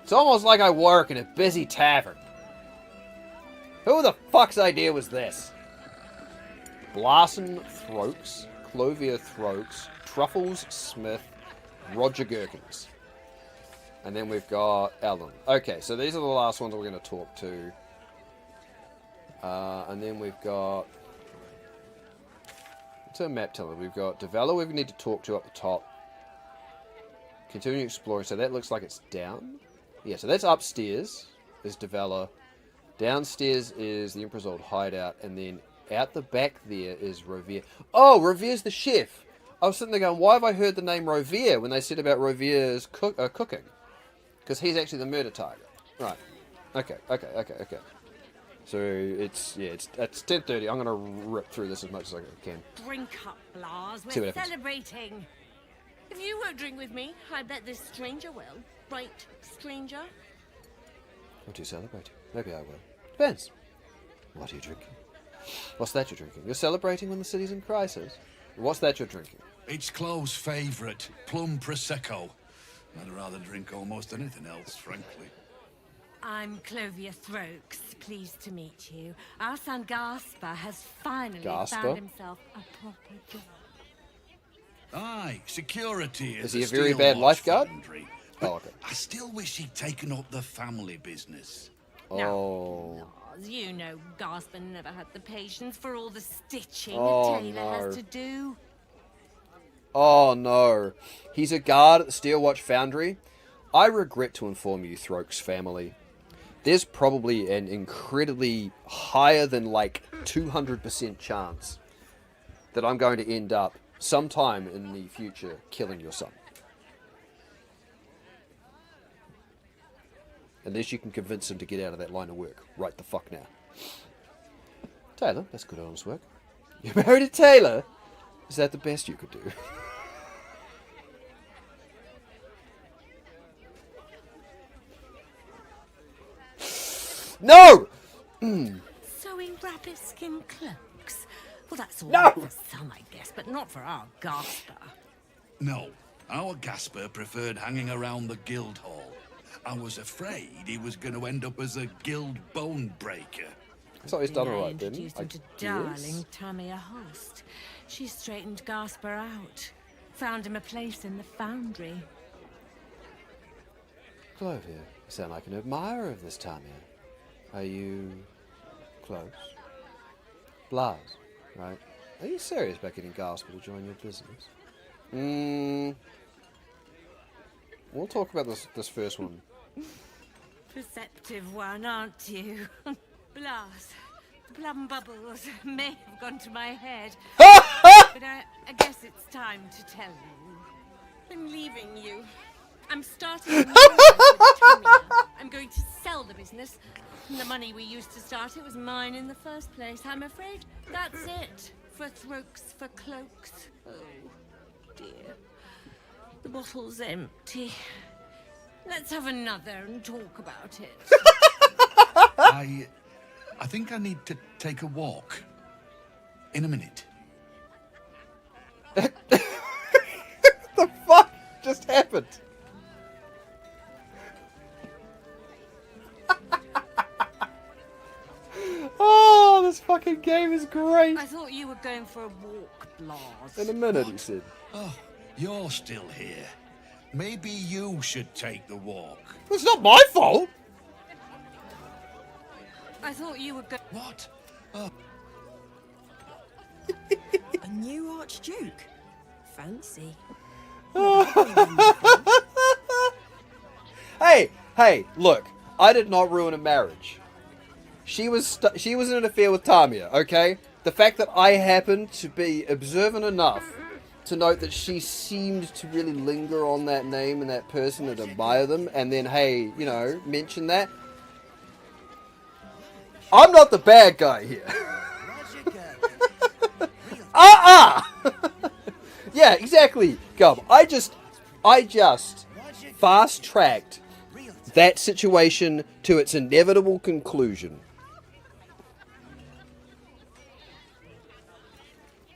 It's almost like I work in a busy tavern. Who the fuck's idea was this? Blarson Throaks, Clovier Throaks, Truffles Smith, Roger Gherkins. And then we've got Alan. Okay, so these are the last ones we're going to talk to. And then we've got... What's our map telling? We've got Devala we need to talk to up the top. Continue exploring. So that looks like it's down. Yeah, so that's upstairs is Devala. Downstairs is the Emperor's Old Hideout. And then out the back there is Rovere. Oh, Rovere's the chef. I was sitting there going, why have I heard the name Rovere when they said about Rovere's cooking? Because he's actually the murder target. Right. Okay. So it's 10:30. I'm gonna rip through this as much as I can. Drink up, Blas. See We're what happens. celebrating. If you won't drink with me, I bet this stranger will. Right, stranger? What are you celebrating? Maybe I will. Depends. What are you drinking? What's that you're drinking? You're celebrating when the city's in crisis? What's that you're drinking? It's Chloe's favourite, plum prosecco. I'd rather drink almost anything else, frankly. I'm Clovier Throaks. Pleased to meet you. Our son Gasper has finally Gasper? found himself a proper job. Aye, security Is at he the a very steel bad watch lifeguard? foundry. Oh, okay. I still wish he'd taken up the family business. Oh. Blas, you know Gasper never had the patience for all the stitching Oh, a tailor no. has to do. Oh no. He's a guard at the Steel Watch Foundry. I regret to inform you, Throke's family. There's probably an incredibly higher than like 200% chance that I'm going to end up sometime in the future killing your son. Unless you can convince him to get out of that line of work right the fuck now. Taylor, that's good honest work. You married a tailor? Is that the best you could do? No! Sewing rabbit skin cloaks? Well, that's all No! right for some, I guess, but not for our Gasper. No, our Gasper preferred hanging around the guild hall. I was afraid he was going to end up as a guild bone breaker. So he's done I alright then. introduced him to darling Tamia Host. She straightened Gasper out. Found him a place in the foundry. Clovier, you sound like an admirer of this Tamia. Are you close? Blas, right? Are you serious about getting Gasper to join your business? We'll talk about this first one. Perceptive one, aren't you? Blas, the plum bubbles may have gone to my head. But I guess it's time to tell you. I'm leaving you. I'm starting a new life with Tamia. I'm going to sell the business. The money we used to start it was mine in the first place. I'm afraid that's it. For Throaks, for cloaks. Oh, dear. The bottle's empty. Let's have another and talk about it. I think I need to take a walk. In a minute. The fuck just happened? Oh, this fucking game is great. I thought you were going for a walk, Blas. In a minute, he said. Oh, you're still here. Maybe you should take the walk. It's not my fault. I thought you were going... What? Oh. A new Archduke? Fancy. Hey, look. I did not ruin a marriage. She was in an affair with Tamia, okay? the fact that I happened to be observant enough to note that she seemed to really linger on that name and that person and admire them, and then, hey, you know, mention that. I'm not the bad guy here. Yeah, exactly, Gub. I just fast-tracked that situation to its inevitable conclusion.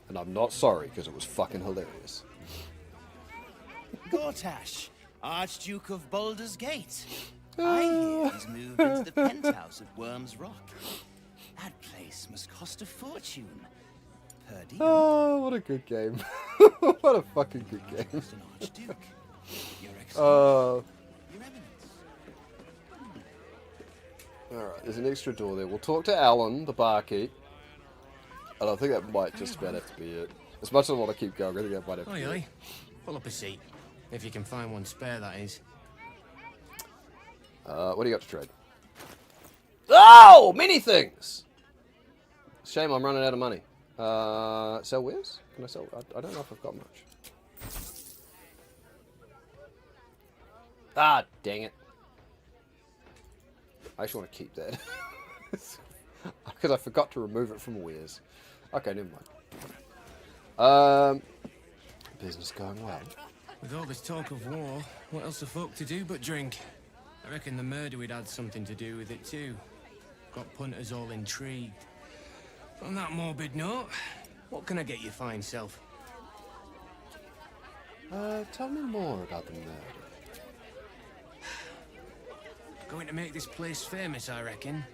And I'm not sorry, because it was fucking hilarious. Gortash, Archduke of Baldur's Gate. I hear he's moved into the penthouse at Worm's Rock. That place must cost a fortune. Per diem. Oh, what a good game. What a fucking good game. Alright, there's an extra door there. We'll talk to Alan, the barkeep. And I think that might just about have to be it. As much as I want to keep going, I think that might have to be it. Pull up a seat. If you can find one spare, that is. What do you got to trade? Oh! Many things! Shame I'm running out of money. Sell wares? Can I sell? I don't know if I've got much. Ah, dang it. I actually want to keep that. Because I forgot to remove it from wares. Okay, never mind. Business going well. With all this talk of war, what else are folk to do but drink? I reckon the murder would had something to do with it too. Got punters all intrigued. On that morbid note, what can I get you fine self? Tell me more about the murder. Going to make this place famous, I reckon.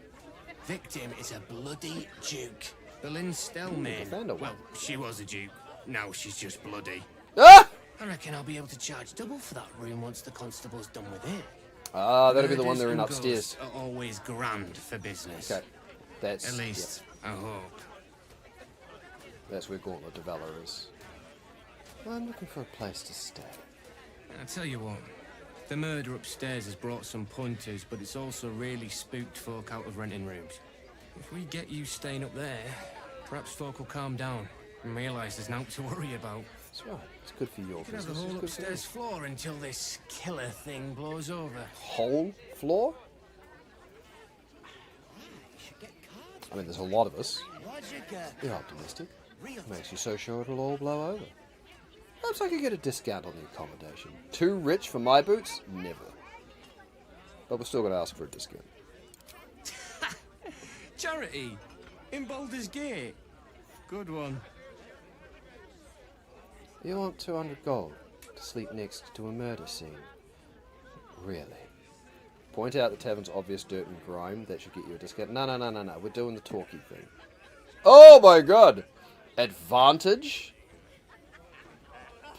Victim is a bloody duke. Berlin Stellmain. Well, she was a duke. Now she's just bloody. Ah! I reckon I'll be able to charge double for that room once the constable's done with it. That'll be the one they're in Murders upstairs. are always grand for business. Okay. That's... At least, I hope. That's where Gauntlet Developer is. I'm looking for a place to stay. I tell you what. The murder upstairs has brought some punters, but it's also really spooked folk out of renting rooms. If we get you staying up there, perhaps folk will calm down and realise there's nothing to worry about. That's right. It's good for your You can have business. the whole It's good for upstairs floor until this killer thing blows over. Whole floor? I mean, there's a lot of us. You're optimistic. Makes you so sure it'll all blow over. Perhaps I could get a discount on the accommodation. Too rich for my boots? Never. But we're still going to ask for a discount. Charity! In Baldur's Gate! Good one. You want 200 gold to sleep next to a murder scene? Really? Point out the tavern's obvious dirt and grime. That should get you a discount. No. We're doing the talky thing. Oh my god! Advantage?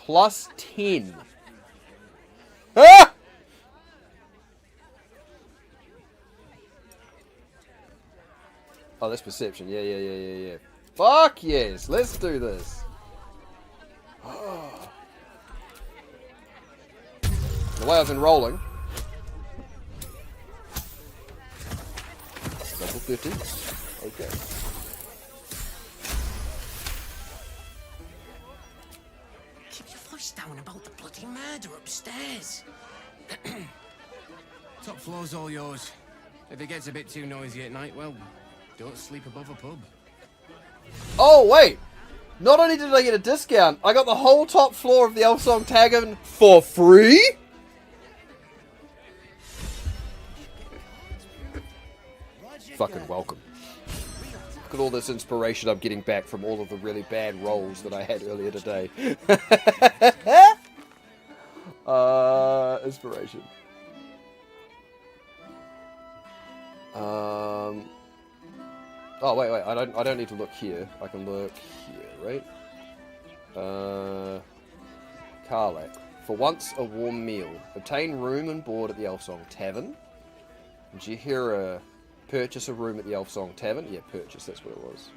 Plus 10. Ah! Oh, that's perception. Yeah. Fuck yes! Let's do this. The way I've been rolling. Level 50. Okay. Keep your voice down about the bloody murder upstairs. Top floor's all yours. If it gets a bit too noisy at night, well, don't sleep above a pub. Oh, wait! Not only did I get a discount, I got the whole top floor of the Elsong Tavern for free? Fucking welcome. Look at all this inspiration I'm getting back from all of the really bad rolls that I had earlier today. Inspiration. Oh wait, I don't need to look here. I can look here, right? Karlak. For once, a warm meal. Obtain room and board at the Elsong Tavern. Jihira. Purchase a room at the Elsong Tavern. Yeah, purchase, that's what it was.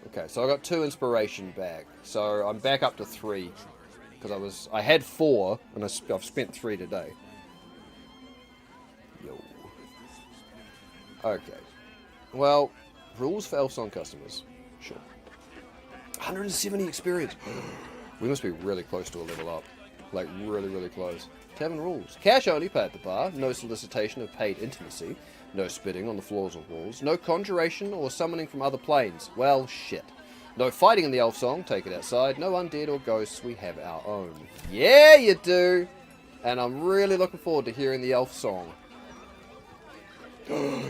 Okay, so I got 2 inspiration back. So I'm back up to 3. Because I had 4, and I've spent 3 today. Yo. Okay. Well, Rules for Elf Song customers. Sure. 170 experience. We must be really close to a level up. Like, really, really close. Tavern rules. Cash only, pay at the bar. No solicitation of paid intimacy. No spitting on the floors or walls. No conjuration or summoning from other planes. Well, shit. No fighting in the Elf Song. Take it outside. No undead or ghosts. We have our own. Yeah, you do! And I'm really looking forward to hearing the Elf Song.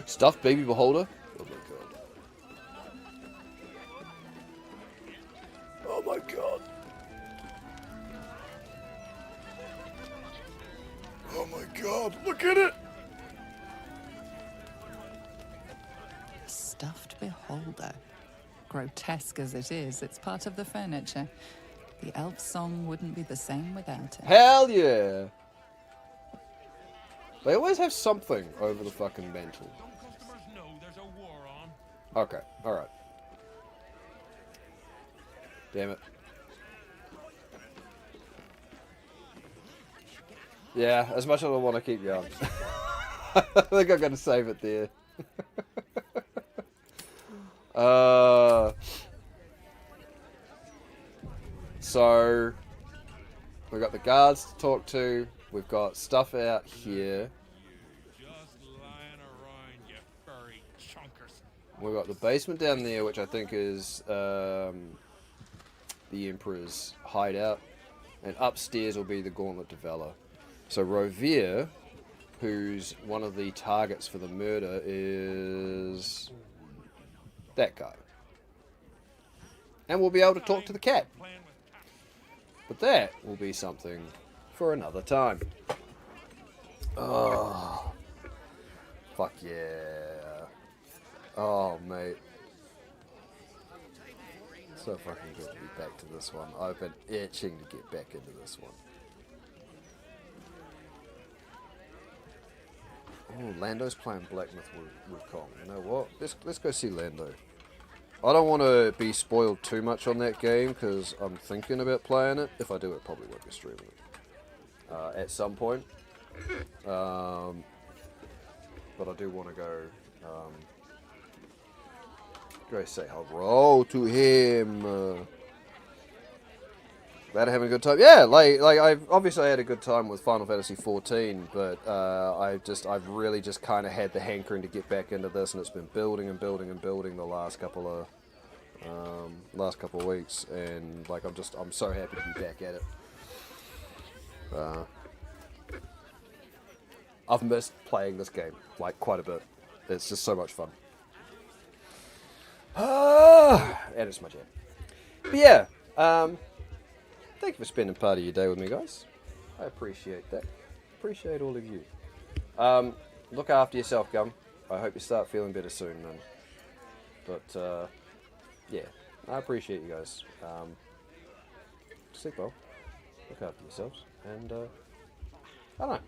Stuffed baby beholder. Oh my god. Oh my god. Oh my god, look at it! Stuffed beholder. Grotesque as it is, it's part of the furniture. The Elf Song wouldn't be the same without it. Hell yeah! They always have something over the fucking mantle. Okay, alright. Damn it. Yeah, as much as I want to keep going. I think I'm going to save it there. So, we've got the guards to talk to. We've got stuff out here. We've got the basement down there, which I think is the Emperor's hideout. And upstairs will be the Gauntlet Develer. So Rovere, who's one of the targets for the murder, is that guy. And we'll be able to talk to the cat. But that will be something for another time. Oh, fuck yeah. Oh, mate. So fucking good to be back to this one. I've been itching to get back into this one. Oh, Lando's playing Blacksmith with Kong. You know what? Let's go see Lando. I don't want to be spoiled too much on that game because I'm thinking about playing it. If I do, it probably won't be streaming it at some point. But I do want to go say hello to him. Glad I'm having a good time. Yeah, like I've obviously had a good time with Final Fantasy 14, but I've really just kind of had the hankering to get back into this, and it's been building and building and building the last couple of weeks, and like I'm so happy to be back at it. I've missed playing this game like quite a bit. It's just so much fun. And it's my jam. But yeah, thank you for spending part of your day with me, guys. I appreciate that. Appreciate all of you. Look after yourself, Gum. I hope you start feeling better soon, man. But, yeah, I appreciate you guys. Sleep well. Look after yourselves. And, I don't know.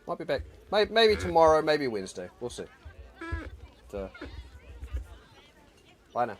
Might be back. Maybe tomorrow, maybe Wednesday. We'll see. But, bye now.